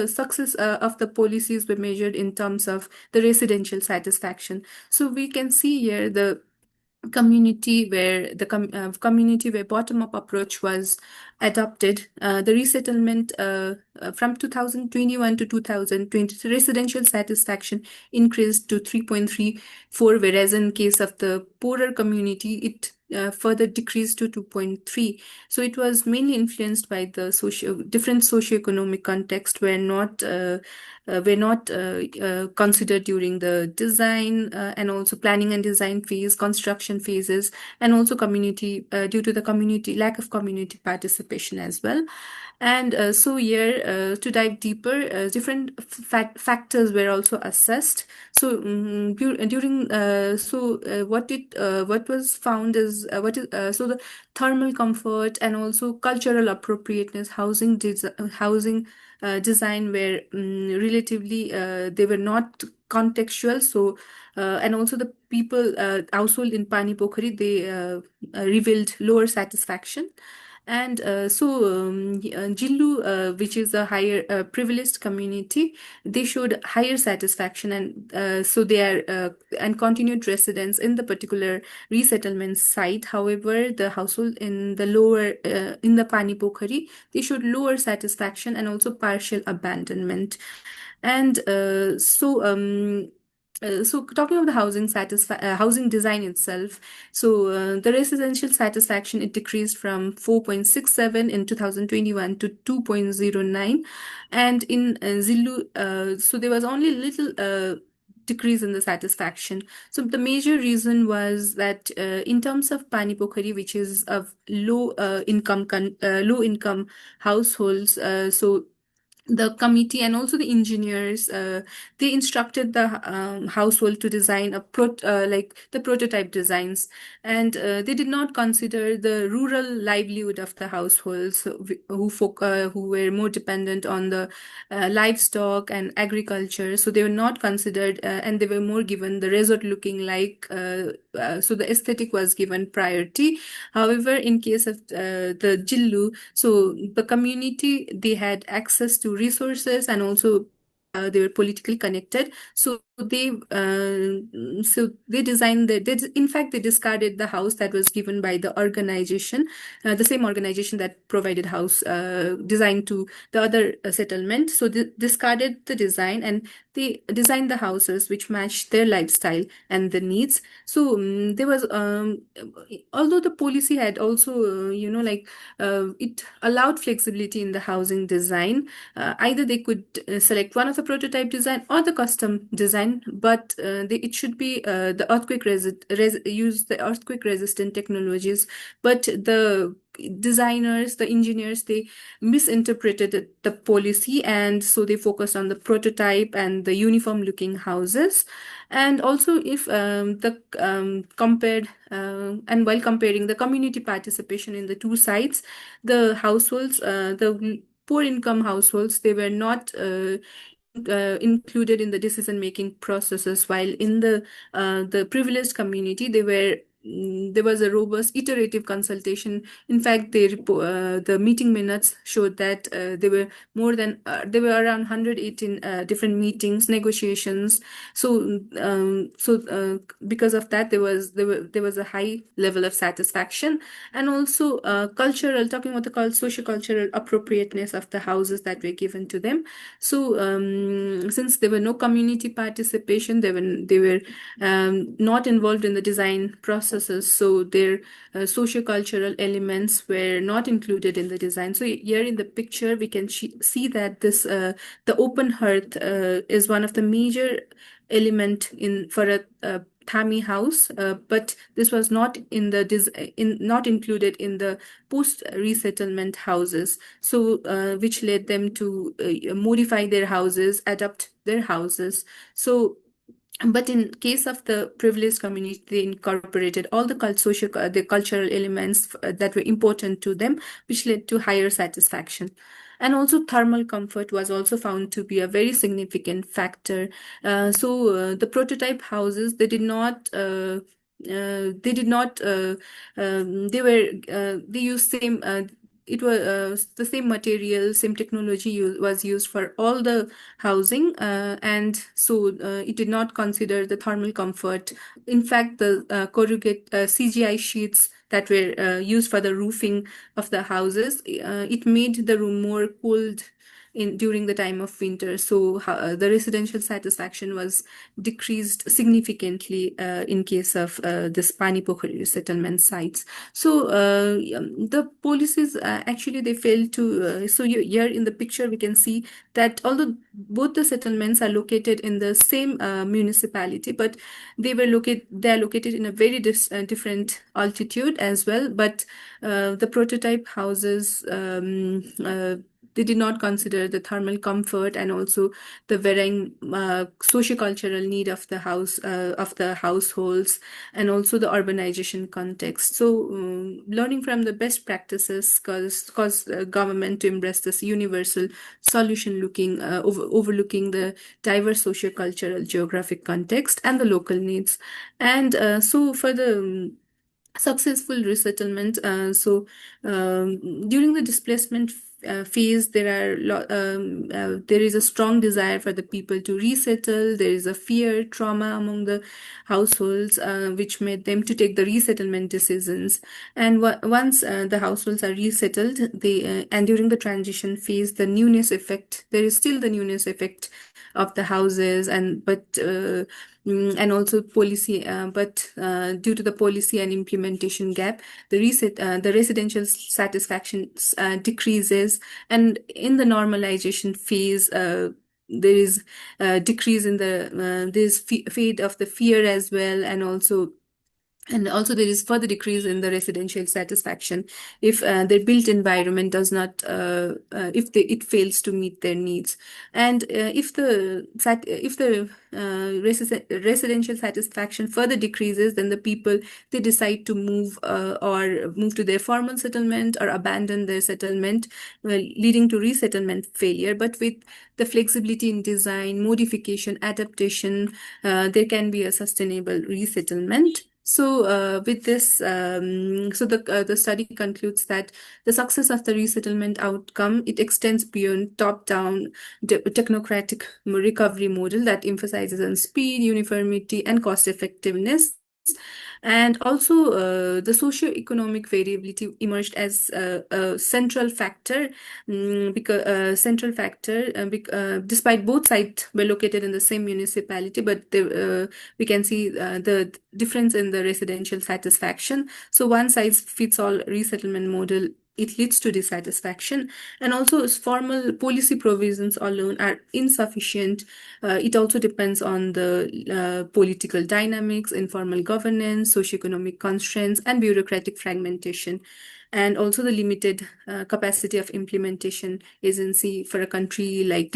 success of the policies were measured in terms of the residential satisfaction. So we can see here the community where bottom-up approach was adopted. The resettlement from 2021 to 2020, residential satisfaction increased to 3.34, whereas in case of the poorer community, it further decreased to 2.3. So it was mainly influenced by the different socio-economic context were not considered during the design and also planning and design phase, construction phases, and also community due to the lack of community participation as well. And so here, to dive deeper, different factors were also assessed. So what was found is so the thermal comfort and also cultural appropriateness, housing design were relatively they were not contextual. So and also the household in Pani Pokhari, they revealed lower satisfaction. And Jillu, which is a higher privileged community, they showed higher satisfaction, and so they are and continued residence in the particular resettlement site. However, the household in the lower in the Pani Pokhari, they showed lower satisfaction and also partial abandonment. And so talking about the housing design itself, so the residential satisfaction, it decreased from 4.67 in 2021 to 2.09, and in Zillu, so there was only little decrease in the satisfaction. So the major reason was that in terms of Pani Pokhari, which is of low income households, so the committee and also the engineers, they instructed the household to design like the prototype designs, and they did not consider the rural livelihood of the households who were more dependent on the livestock and agriculture. So they were not considered, and they were more given the resort looking like. So the aesthetic was given priority. However, in case of the Jillu, so the community, they had access to resources, and also they were politically connected. So they designed in fact, they discarded the house that was given by the organization, the same organization that provided house designed to the other settlement. So they discarded the design, and they designed the houses which matched their lifestyle and the needs. So there was although the policy had also it allowed flexibility in the housing design. Either they could select one of the prototype design or the custom design, but it should be use the earthquake resistant technologies. But the designers, the engineers, they misinterpreted the policy, and so they focused on the prototype and the uniform looking houses. And also, if compared and while comparing the community participation in the two sites, the households, the poor income households, they were not included in the decision making processes, while in the privileged community, there was a robust iterative consultation. In fact, the meeting minutes showed that there were around 118 different meetings, negotiations. So because of that, there was a high level of satisfaction. And also talking about the socio-cultural appropriateness of the houses that were given to them. So since there were no community participation, they were not involved in the design processes, so their socio-cultural elements were not included in the design. So here in the picture, we can see that the open hearth is one of the major element for a Thami house, but this was not not included in the post resettlement houses. So which led them to modify their houses, adapt their houses. So But in case of the privileged community, they incorporated all the the cultural elements that were important to them, which led to higher satisfaction. And also thermal comfort was also found to be a very significant factor. The prototype houses, they did not they were they used same it was the same material, same technology was used for all the housing, and so it did not consider the thermal comfort. In fact, the corrugate CGI sheets that were used for the roofing of the houses, it made the room more cooled during the time of winter. So the residential satisfaction was decreased significantly in case of this Pani Pokhari resettlement sites. So the policies actually they failed to. Here in the picture we can see that although both the settlements are located in the same municipality, but they are located in a very different altitude as well. But the prototype houses, they did not consider the thermal comfort and also the varying sociocultural need of the households, and also the urbanization context. So learning from the best practices caused the government to embrace this universal solution, overlooking the diverse sociocultural geographic context and the local needs. And so for the successful resettlement. During the displacement phase, there is a strong desire for the people to resettle. There is a fear, trauma among the households, which made them to take the resettlement decisions. And once the households are resettled, and during the transition phase, the newness effect. There is still the newness effect of the houses, and also policy, but due to the policy and implementation gap, the residential satisfaction decreases, and in the normalization phase, there is decrease in there's fade of the fear as well, and also there is further decrease in the residential satisfaction if their built environment does not it fails to meet their needs. And if the residential satisfaction further decreases, then the people, they decide to move or move to their formal settlement or abandon their settlement, leading to resettlement failure. But with the flexibility in design, modification, adaptation, there can be a sustainable resettlement. So with this, the study concludes that the success of the resettlement outcome, it extends beyond top-down technocratic recovery model that emphasizes on speed, uniformity, and cost-effectiveness. And also, the socio-economic variability emerged as a central factor, despite both sites were located in the same municipality, but we can see the difference in the residential satisfaction. So one size fits all resettlement model, it leads to dissatisfaction, and also formal policy provisions alone are insufficient. It also depends on the political dynamics, informal governance, socioeconomic constraints, and bureaucratic fragmentation, and also the limited capacity of implementation agency for a country like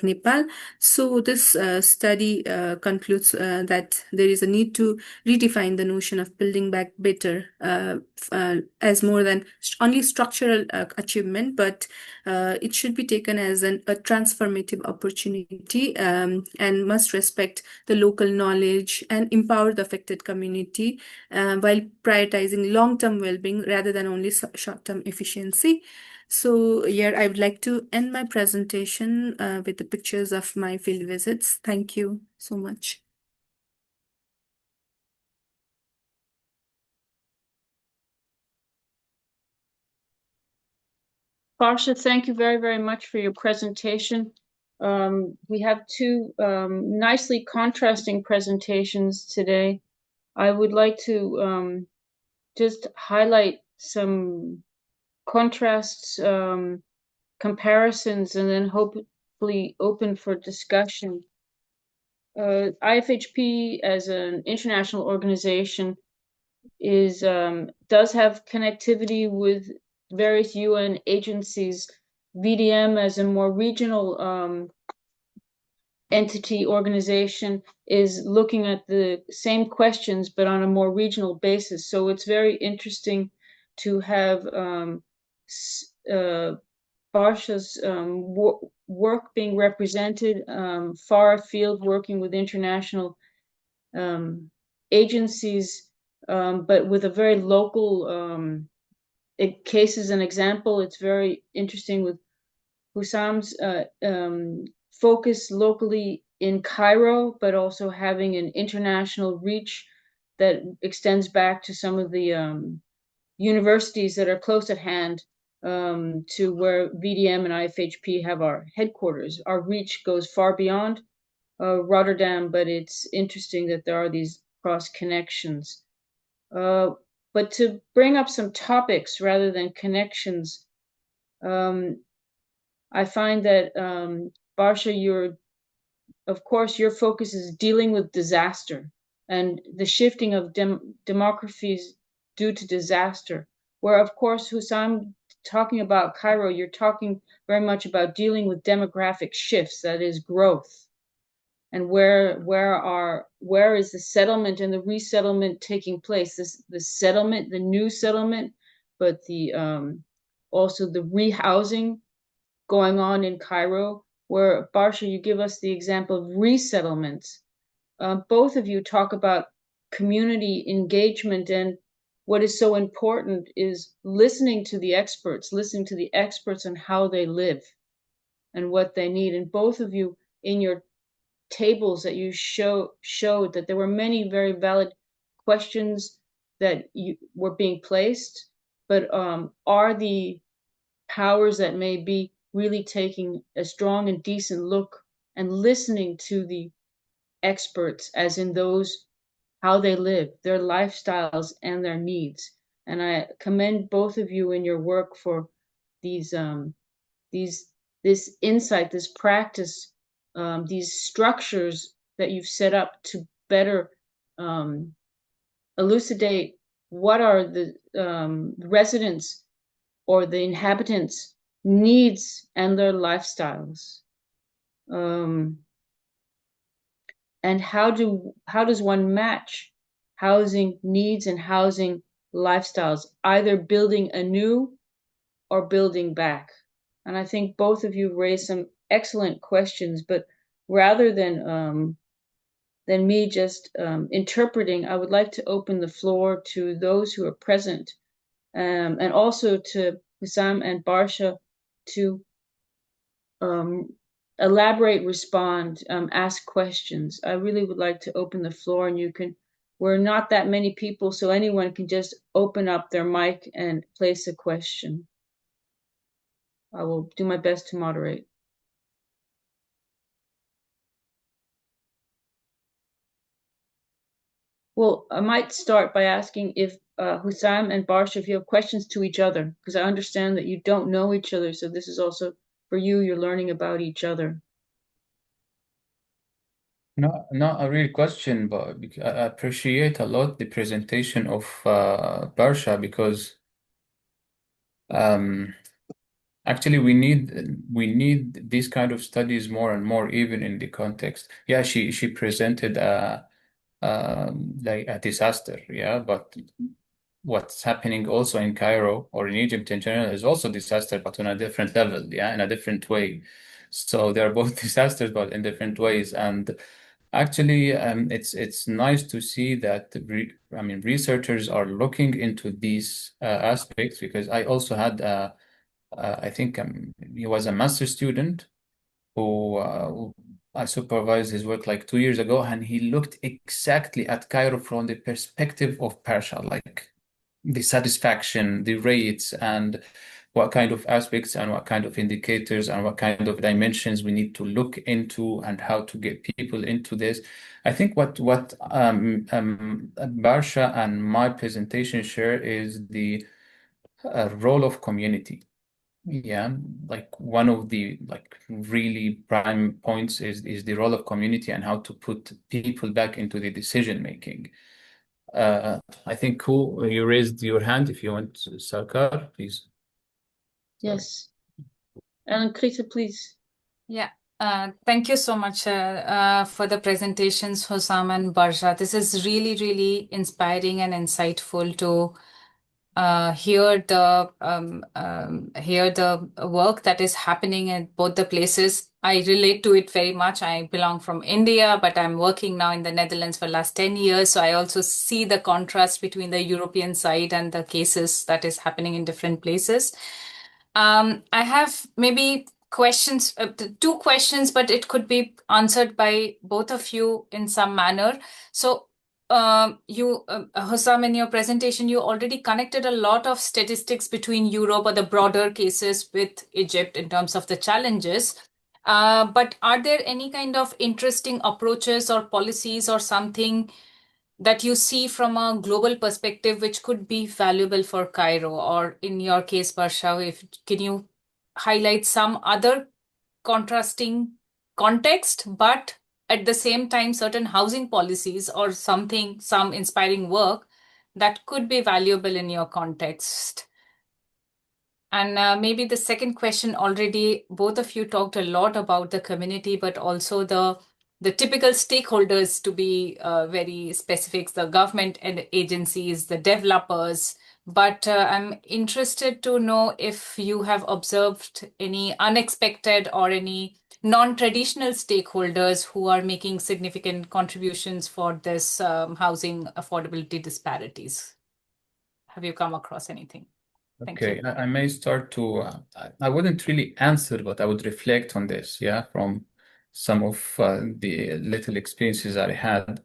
Nepal. So this study concludes that there is a need to redefine the notion of building back better as more than only structural achievement, but it should be taken as a transformative opportunity, and must respect the local knowledge and empower the affected community while prioritizing long-term well-being rather than only short-term efficiency. So here I would like to end my presentation with the pictures of my field visits. Thank you so much. Barsha, thank you very, very much for your presentation. We have two nicely contrasting presentations today. I would like to just highlight some contrasts, comparisons, and then hopefully open for discussion. IFHP as an international organization does have connectivity with various UN agencies. VDM as a more regional entity organization is looking at the same questions but on a more regional basis. So it's very interesting to have Barsha's work being represented far afield, working with international agencies, but with a very local case as an example. It's very interesting with Husam's focus locally in Cairo, but also having an international reach that extends back to some of the universities that are close at hand, to where VDM and IFHP have our headquarters. Our reach goes far beyond Rotterdam, but it's interesting that there are these cross connections. But to bring up some topics rather than connections, I find that, Barsha, of course, your focus is dealing with disaster and the shifting of demographies due to disaster, where, of course, Husam, talking about Cairo, you're talking very much about dealing with demographic shifts, that is growth. And where is the settlement and the resettlement taking place? The settlement, the new settlement, but the also the rehousing going on in Cairo, where, Barsha, you give us the example of resettlement. Both of you talk about community engagement, and what is so important is listening to the experts on how they live and what they need. And both of you, in your tables that you showed that there were many very valid questions that were being placed, but are the powers that may be really taking a strong and decent look and listening to the experts, as in those, how they live, their lifestyles and their needs. And I commend both of you in your work for these this insight, this practice, these structures that you've set up to better elucidate what are the residents or the inhabitants' needs and their lifestyles. And how does one match housing needs and housing lifestyles, either building anew or building back? And I think both of you raised some excellent questions, but rather than me just interpreting, I would like to open the floor to those who are present, and also to Husam and Barsha to elaborate, respond, ask questions. I really would like to open the floor, and we're not that many people, so anyone can just open up their mic and place a question. I will do my best to moderate. Well, I might start by asking if Husam and Barsha, if you have questions to each other, because I understand that you don't know each other, so this is also for you, you're learning about each other. No, not a real question, but I appreciate a lot the presentation of Barsha, because actually we need these kind of studies more and more, even in the context. Yeah, she presented like a disaster, yeah, but what's happening also in Cairo or in Egypt in general is also disaster, but on a different level, yeah, in a different way. So they're both disasters, but in different ways. And actually, it's nice to see that researchers are looking into these aspects, because I also had I think he was a master student who I supervised his work like 2 years ago, and he looked exactly at Cairo from the perspective of Parsha, like the satisfaction, the rates, and what kind of aspects and what kind of indicators and what kind of dimensions we need to look into and how to get people into this. I think what Barsha and my presentation share is the role of community. Yeah, like one of the really prime points is the role of community and how to put people back into the decision making. I think who you raised your hand. If you want, Sarkar, please. Yes. And Krita, please. Yeah. Thank you so much for the presentations, Husam and Barsha. This is really, really inspiring and insightful to hear the work that is happening in both the places. I relate to it very much. I belong from India, but I'm working now in the Netherlands for the last 10 years. So I also see the contrast between the European side and the cases that is happening in different places. I have maybe questions, two questions, but it could be answered by both of you in some manner. So Hussam, in your presentation, you already connected a lot of statistics between Europe or the broader cases with Egypt in terms of the challenges. But are there any kind of interesting approaches or policies or something that you see from a global perspective which could be valuable for Cairo? Or in your case, Barsha, can you highlight some other contrasting context, but at the same time, certain housing policies or something, some inspiring work that could be valuable in your context? And maybe the second question, already both of you talked a lot about the community, but also the typical stakeholders, to be very specific, the government and agencies, the developers. But I'm interested to know if you have observed any unexpected or any non-traditional stakeholders who are making significant contributions for this housing affordability disparities. Have you come across anything? Thank Okay, you. I may start to, I wouldn't really answer, but I would reflect on this, yeah, from some of the little experiences I had.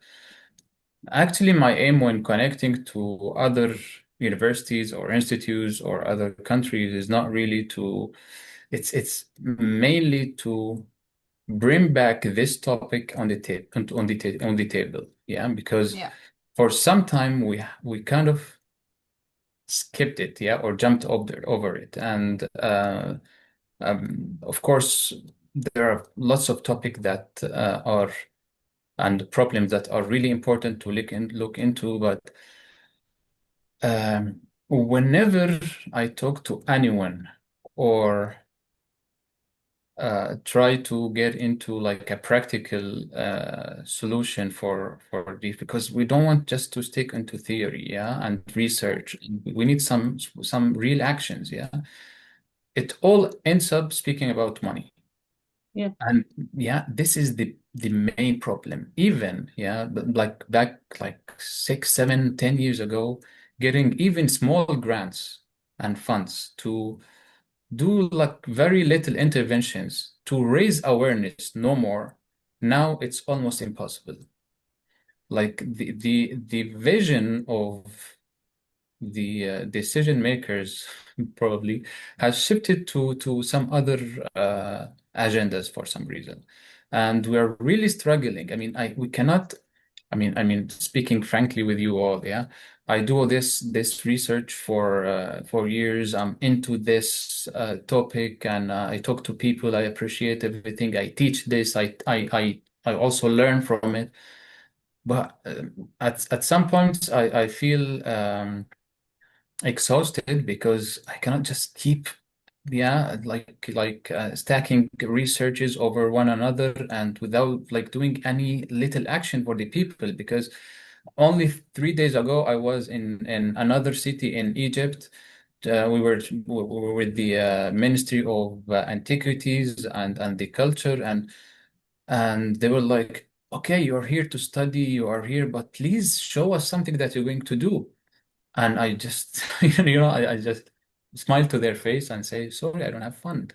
Actually, my aim when connecting to other universities or institutes or other countries is not really to, it's mainly to bring back this topic on the table, yeah, because Yeah. for some time we kind of skipped it, yeah, or jumped over it. And of course, there are lots of topics that are and problems that are really important to look into. But whenever I talk to anyone or try to get into like a practical solution for this, because we don't want just to stick into theory, yeah, and research. We need some real actions, yeah. It all ends up speaking about money. Yeah. And yeah, this is the main problem. Even, yeah, like back like 6, 7, 10 years ago, getting even small grants and funds to do like very little interventions to raise awareness, no more. Now it's almost impossible. Like the vision of the decision makers probably has shifted to some other agendas for some reason, and we are really struggling. I mean, we cannot. I mean, speaking frankly with you all, yeah, I do all this research for years. I'm into this topic, and I talk to people. I appreciate everything. I teach this. I also learn from it. But at some points, I feel exhausted because I cannot just keep, yeah, like stacking researches over one another and without like doing any little action for the people. Because only 3 days ago I was in another city in Egypt. We were with the Ministry of Antiquities and the Culture, and they were like, okay, you're here to study, you are here, but please show us something that you're going to do. And I just, I just smile to their face and say, sorry, I don't have fund.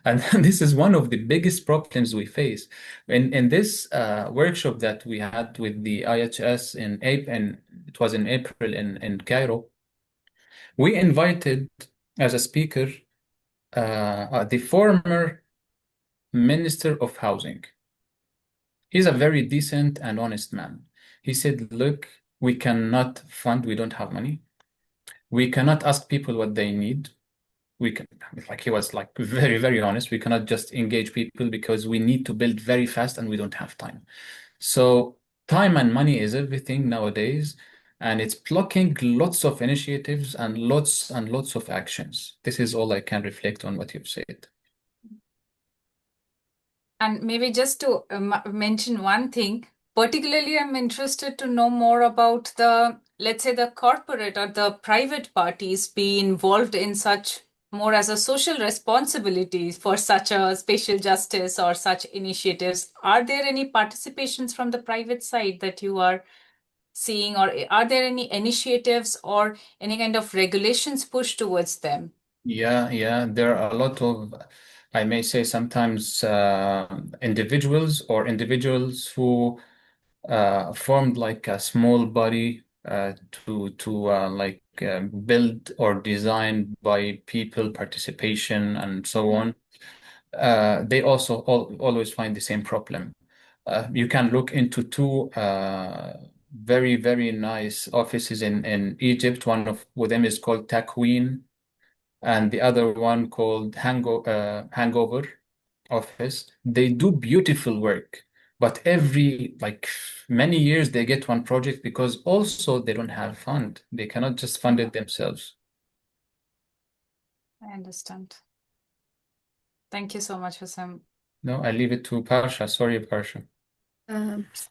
And this is one of the biggest problems we face. In this workshop that we had with the IHS in April, and it was in April in Cairo, we invited as a speaker the former Minister of Housing. He's a very decent and honest man. He said, look, we cannot fund, we don't have money. We cannot ask people what they need. We can, like, he was like very, very honest. We cannot just engage people because we need to build very fast and we don't have time. So time and money is everything nowadays, and it's blocking lots of initiatives and lots of actions. This is all I can reflect on what you've said. And maybe just to mention one thing, particularly I'm interested to know more about the, let's say, the corporate or the private parties be involved in such more as a social responsibility for such a spatial justice or such initiatives. Are there any participations from the private side that you are seeing, or are there any initiatives or any kind of regulations pushed towards them? Yeah, there are a lot of, I may say sometimes individuals who formed like a small body to build or design by people participation and so on. They also always find the same problem. You can look into two very nice offices in Egypt. One of them is called Takwin, and the other one called Hangover Office. They do beautiful work, but every like many years they get one project because also they don't have fund. They cannot just fund it themselves. I understand. Thank you so much, Husam. No, I leave it to Parsha. Sorry, Parsha.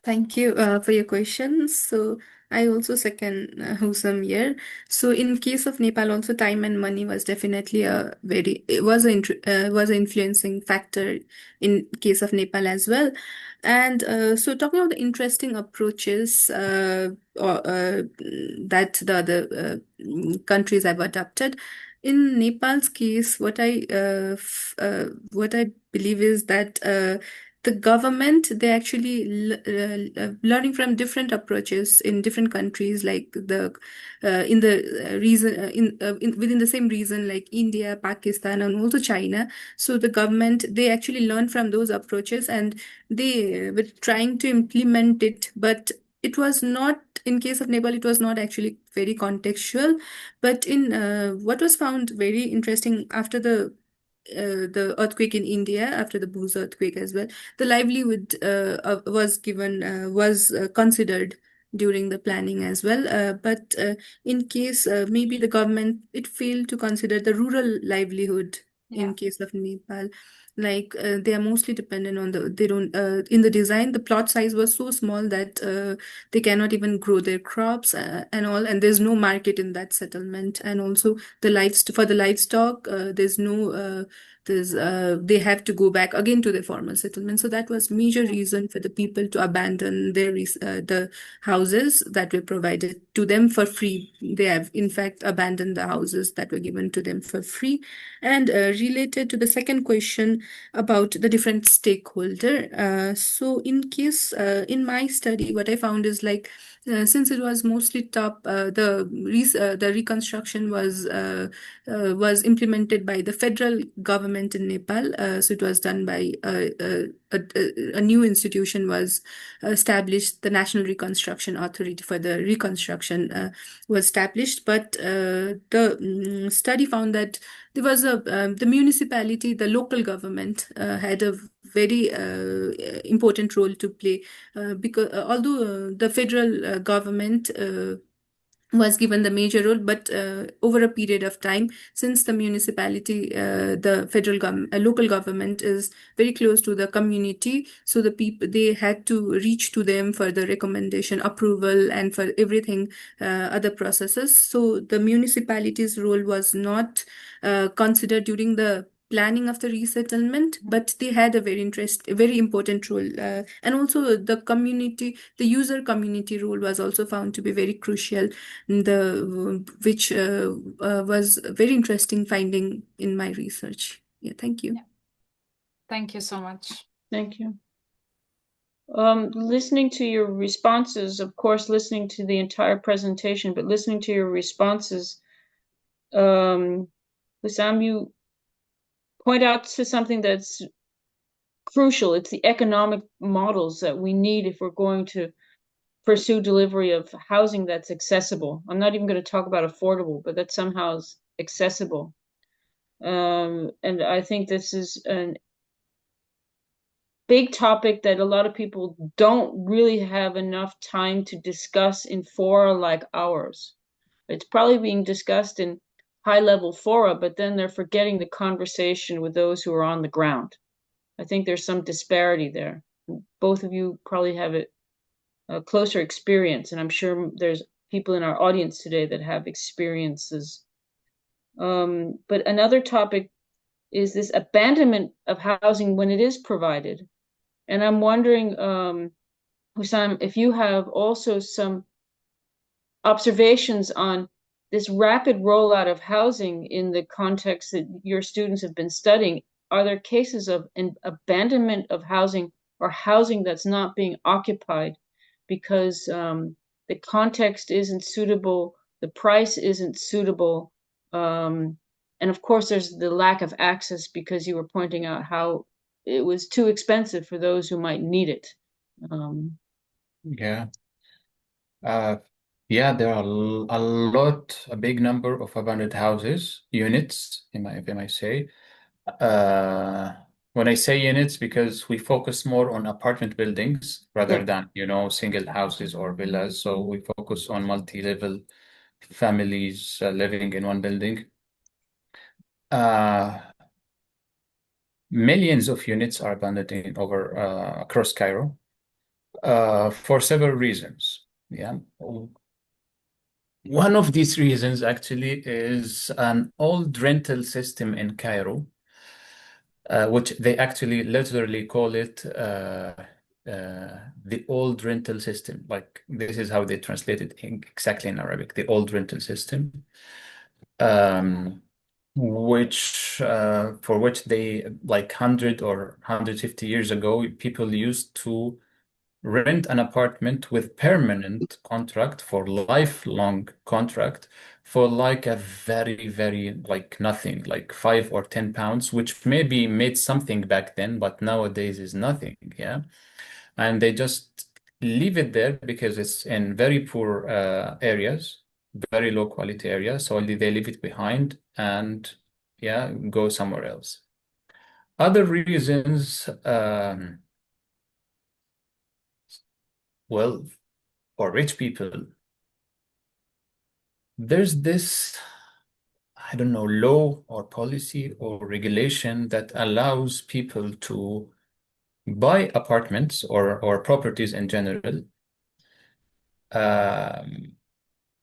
Thank you for your questions. So I also second Husam here. So in case of Nepal, also time and money was definitely was an influencing factor in case of Nepal as well. And so talking about the interesting approaches that the other countries have adopted. In Nepal's case, what I believe is that the government, they actually learning from different approaches in different countries, like the in the reason within the same region, like India, Pakistan, and also China. So the government, they actually learn from those approaches, and they were trying to implement it, but it was not, in case of Nepal, it was not actually very contextual. But in what was found very interesting after the earthquake in India, after the Bhuj earthquake as well, the livelihood was considered during the planning as well. But in case maybe the government, it failed to consider the rural livelihood Yeah. in case of Nepal. Like they are mostly dependent on they don't, in the design, the plot size was so small that they cannot even grow their crops and all, and there's no market in that settlement. And also for the livestock, there's no they have to go back again to their former settlement. So that was major reason for the people to abandon the houses that were provided to them for free. They have in fact abandoned the houses that were given to them for free. And related to the second question about the different stakeholder, so in my study, what I found is like, since it was mostly the reconstruction was implemented by the federal government in Nepal. So it was done by a new institution was established. The National Reconstruction Authority for the Reconstruction was established. But the study found that there was the municipality, the local government had a very important role to play, because although the federal government was given the major role, but over a period of time, since the municipality, the local government is very close to the community, so the people, they had to reach to them for the recommendation, approval, and for everything, other processes. So the municipality's role was not considered during the planning of the resettlement, but they had a very important role, and also the user community role was also found to be very crucial, which was a very interesting finding in my research. Yeah, thank you. Yeah. Thank you so much. Thank you. Listening to your responses, of course, listening to the entire presentation, but listening to your responses, Husam, you point out to something that's crucial. It's the economic models that we need if we're going to pursue delivery of housing that's accessible. I'm not even going to talk about affordable, but that somehow is accessible. And I think this is a big topic that a lot of people don't really have enough time to discuss in fora like ours. It's probably being discussed in high-level fora, but then they're forgetting the conversation with those who are on the ground. I think there's some disparity there. Both of you probably have a closer experience, and I'm sure there's people in our audience today that have experiences. But another topic is this abandonment of housing when it is provided. And I'm wondering, Husam, if you have also some observations on this rapid rollout of housing in the context that your students have been studying. Are there cases of an abandonment of housing or housing that's not being occupied because the context isn't suitable, the price isn't suitable, and of course there's the lack of access because you were pointing out how it was too expensive for those who might need it. Yeah. Yeah, there are a big number of abandoned houses, units, if I may say. When I say units, because we focus more on apartment buildings rather than, single houses or villas. So we focus on multi-level families living in one building. Millions of units are abandoned across Cairo for several reasons. Yeah. One of these reasons actually is an old rental system in Cairo, which they actually literally call it the old rental system. Like this is how they translate it exactly in Arabic, the old rental system, for which they, like 100 or 150 years ago, people used to rent an apartment with permanent contract for lifelong contract for like a very, very like nothing, like £5 or £10, which maybe made something back then, but nowadays is nothing. Yeah. And they just leave it there because it's in very poor areas, very low quality areas. So they leave it behind and yeah, go somewhere else. Other reasons, well, for rich people, there's this, I don't know, law or policy or regulation that allows people to buy apartments or properties in general,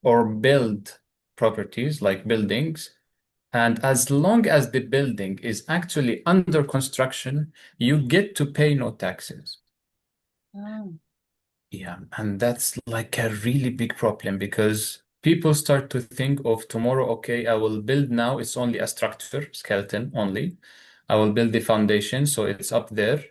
or build properties like buildings. And as long as the building is actually under construction, you get to pay no taxes. Oh. Yeah, and that's like a really big problem because people start to think of tomorrow, okay, I will build now, it's only a structure, skeleton only. I will build the foundation, so it's up there.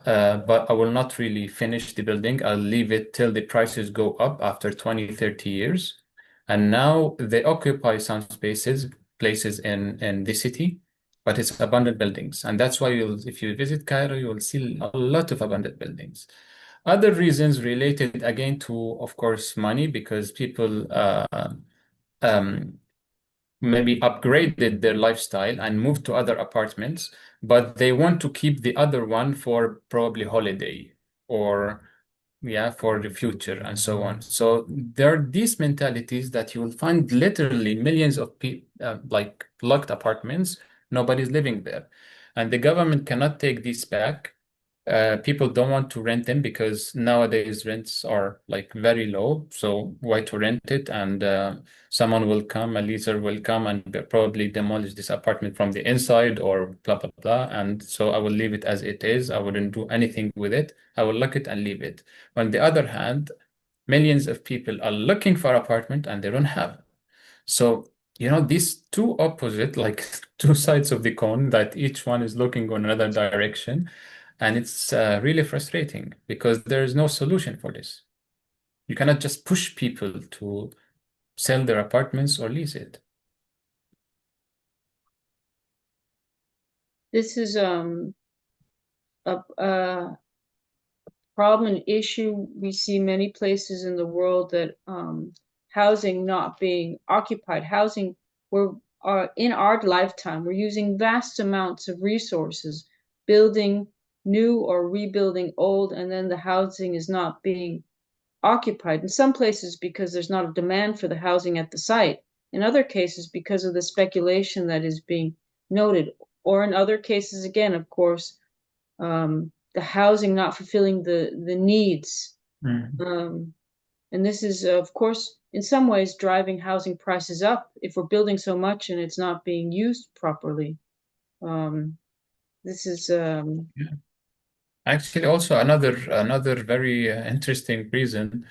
But I will not really finish the building. I'll leave it till the prices go up after 20, 30 years. And now they occupy some places in the city, but it's abandoned buildings. And that's why if you visit Cairo, you will see a lot of abandoned buildings. Other reasons related again to, of course, money, because people maybe upgraded their lifestyle and moved to other apartments, but they want to keep the other one for probably holiday or yeah, for the future and so on. So there are these mentalities that you will find literally millions of like locked apartments, nobody's living there. And the government cannot take these back. People don't want to rent them because nowadays rents are like very low. So why to rent it? And someone will come, a leaser will come and probably demolish this apartment from the inside or blah, blah, blah. And so I will leave it as it is. I wouldn't do anything with it. I will lock it and leave it. On the other hand, millions of people are looking for apartment and they don't have. So, these two opposite, like two sides of the coin that each one is looking on another direction. And it's really frustrating because there is no solution for this. You cannot just push people to sell their apartments or lease it. This is a problem and issue we see many places in the world, that housing not being occupied, housing in our lifetime, we're using vast amounts of resources, building new or rebuilding old, and then the housing is not being occupied. In some places because there's not a demand for the housing at the site. In other cases because of the speculation that is being noted. Or in other cases, again, of course, the housing not fulfilling the needs. Mm. And this is, of course, in some ways driving housing prices up if we're building so much and it's not being used properly. This is Yeah. Actually, also another very interesting reason,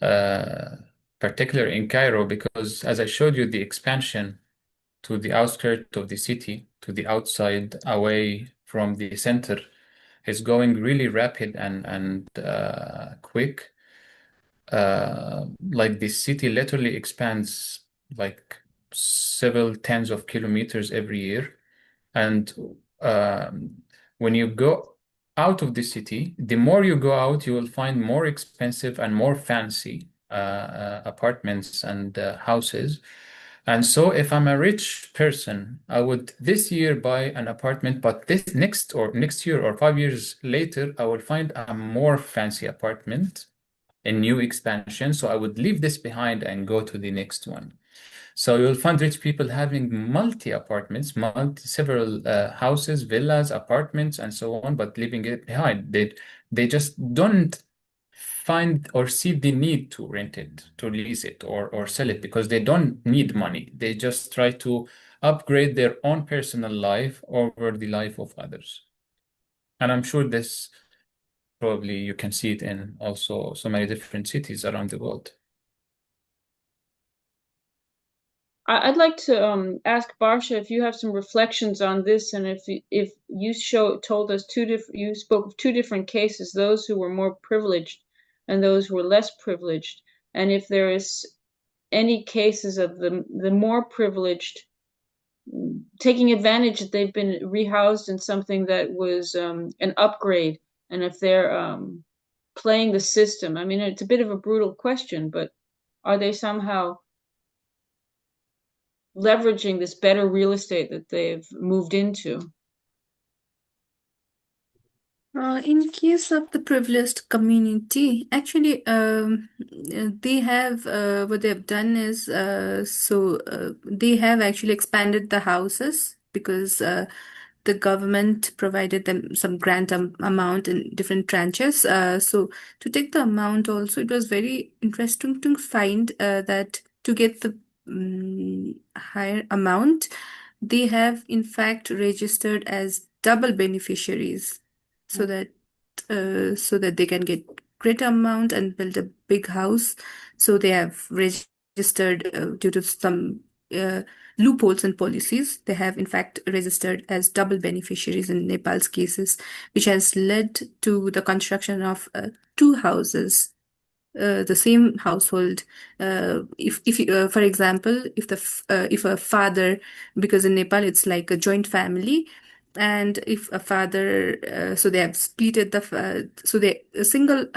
uh, particularly in Cairo, because as I showed you, the expansion to the outskirts of the city, to the outside, away from the center, is going really rapid and quick. Like the city literally expands like several tens of kilometers every year. And um, when you go out of the city, the more you go out, you will find more expensive and more fancy apartments and houses. And so, if I'm a rich person, I would this year buy an apartment, but this next year or 5 years later, I will find a more fancy apartment, a new expansion. So I would leave this behind and go to the next one. So you'll find rich people having multi apartments, several houses, villas, apartments, and so on, but leaving it behind. They just don't find or see the need to rent it, to lease it, or sell it because they don't need money. They just try to upgrade their own personal life over the life of others. And I'm sure this probably you can see it in also so many different cities around the world. I'd like to ask Barsha if you have some reflections on this, and if you told us you spoke of two different cases, those who were more privileged and those who were less privileged, and if there is any cases of the more privileged taking advantage that they've been rehoused in something that was an upgrade, and if they're playing the system. I mean, it's a bit of a brutal question, but are they somehow leveraging this better real estate that they've moved into? In case of the privileged community, actually, they have what they have done is they have actually expanded the houses because the government provided them some grant amount in different tranches. So to take the amount also, it was very interesting to find that to get the higher amount, they have in fact registered as double beneficiaries so that they can get greater amount and build a big house. So they have registered due to some uh, loopholes in policies. They have in fact registered as double beneficiaries in Nepal's cases, which has led to the construction of two houses, the same household. For example, if a father, because in Nepal it's like a joint family, and if a father, so they have splitted a single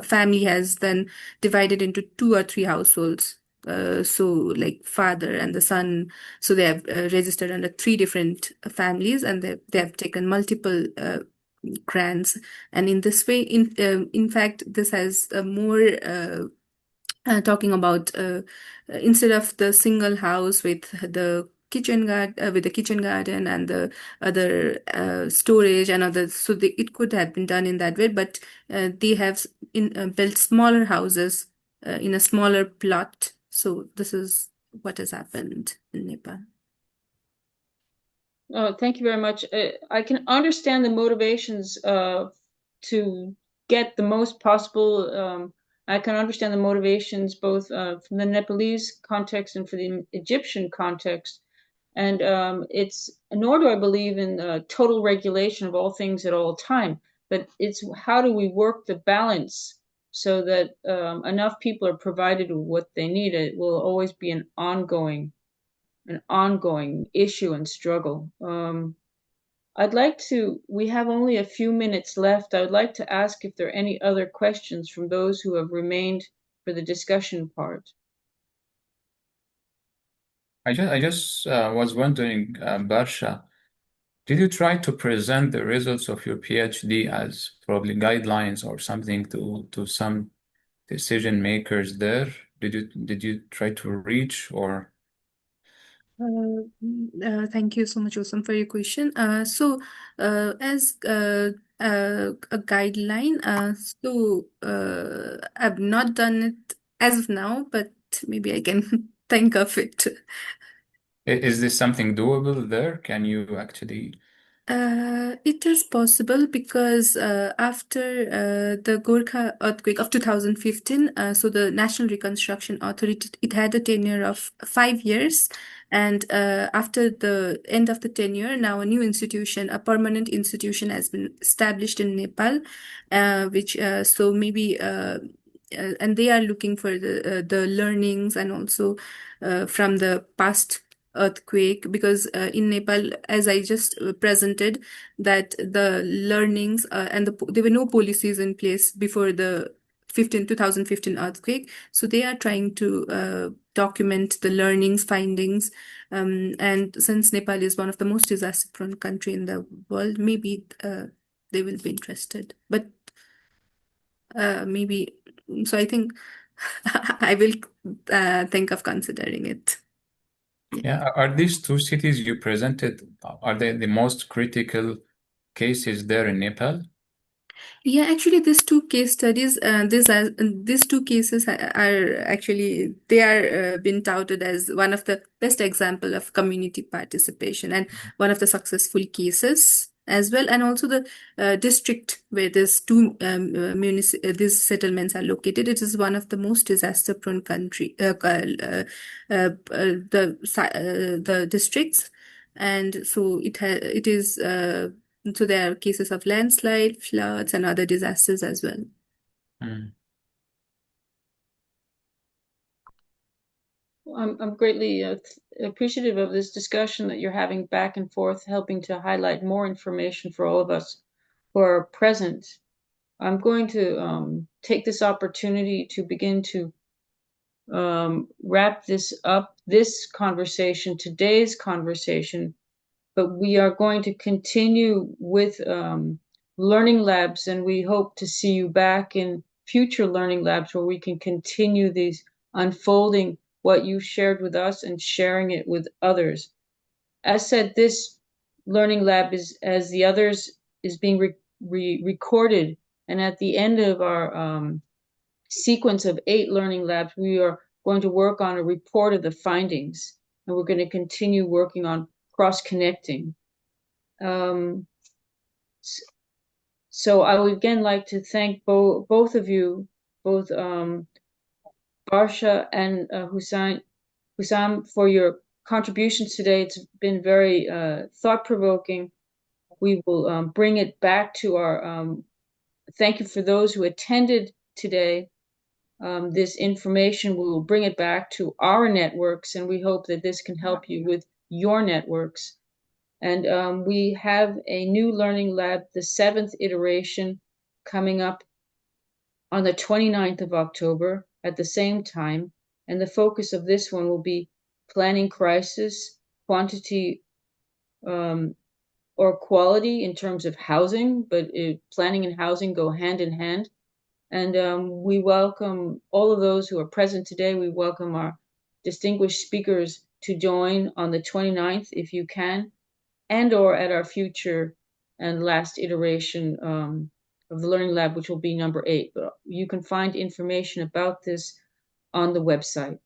family has then divided into two or three households. So like father and the son, so they have registered under three different families, and they have taken multiple grants, and in this way, in fact, this has more talking about instead of the single house with the kitchen garden and the other storage and other, so it could have been done in that way, but they have built smaller houses in a smaller plot. So this is what has happened in Nepal. Oh, thank you very much. I can understand the motivations to get the most possible. I can understand the motivations both from the Nepalese context and for the Egyptian context. And nor do I believe in total regulation of all things at all time, but it's how do we work the balance so that enough people are provided with what they need. It will always be an ongoing issue and struggle. We have only a few minutes left. I would like to ask if there are any other questions from those who have remained for the discussion part. I just was wondering, Barsha, did you try to present the results of your PhD as probably guidelines or something to some decision makers there? Did you try to reach or? Thank you so much, Husam, for your question. As a guideline, I've not done it as of now, but maybe I can think of it. Is this something doable there? Can you actually? It is possible because after the Gorkha earthquake of 2015, so the National Reconstruction Authority, it had a tenure of 5 years. And after the end of the tenure, now a new institution, a permanent institution has been established in Nepal, which so maybe and they are looking for the learnings and also from the past earthquake, because in Nepal, as I just presented, that the learnings and there were no policies in place before the 2015 earthquake. So they are trying to document the learnings, findings, and since Nepal is one of the most disaster-prone country in the world, maybe they will be interested. But maybe, so I think I will think of considering it. Yeah, are these two cities you presented, are they the most critical cases there in Nepal? Yeah, actually, these two case studies, these two cases are actually they are been touted as one of the best example of community participation and one of the successful cases as well, and also the district where these two these settlements are located. It is one of the most disaster-prone country, the districts, and so it is. So there are cases of landslide, floods, and other disasters as well. Mm. I'm greatly appreciative of this discussion that you're having back and forth, helping to highlight more information for all of us who are present. I'm going to take this opportunity to begin to wrap this up, this conversation, today's conversation, but we are going to continue with learning labs, and we hope to see you back in future learning labs where we can continue these unfolding what you shared with us and sharing it with others. As said, this learning lab is, as the others, is being recorded, and at the end of our sequence of 8 learning labs, we are going to work on a report of the findings, and we're going to continue working on cross-connecting. So I would again like to thank both of you, both Barsha and Husam, for your contributions today. It's been very thought-provoking. We will bring it back to our thank you for those who attended today. This information, we will bring it back to our networks, and we hope that this can help you with your networks. And we have a new learning lab, the 7th iteration, coming up on the 29th of October at the same time. And the focus of this one will be planning crisis, quantity or quality in terms of housing, but planning and housing go hand in hand. And we welcome all of those who are present today. We welcome our distinguished speakers to join on the 29th if you can, and or at our future and last iteration of the Learning Lab, which will be number 8. But you can find information about this on the website.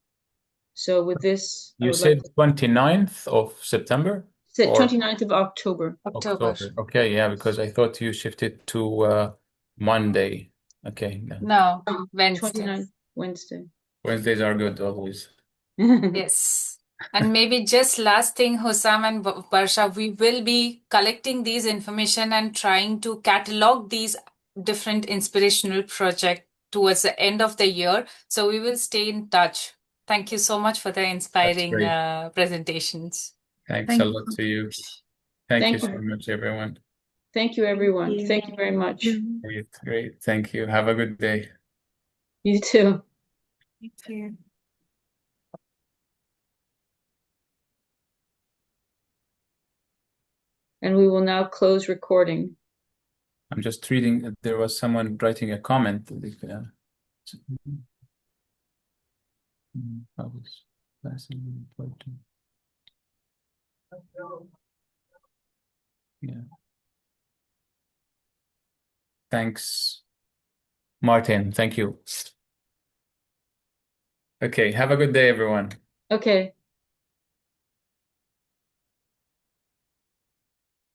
So with this, You said 29th of September? Said 29th of October. October. Okay, yeah, because I thought you shifted to Monday. Okay. No, Wednesday. 29th, Wednesday. Wednesdays are good always. Yes. And maybe just last thing, Husam and Barsha, we will be collecting these information and trying to catalog these different inspirational projects towards the end of the year. So we will stay in touch. Thank you so much for the inspiring presentations. Thanks a lot to you. Thank you so much, everyone. Thank you, everyone. Thank you very much. Great. Thank you. Have a good day. You too. Thank you. And we will now close recording. I'm just reading. There was someone writing a comment. Yeah. Thanks, Martin. Thank you. Okay, have a good day, everyone. Okay.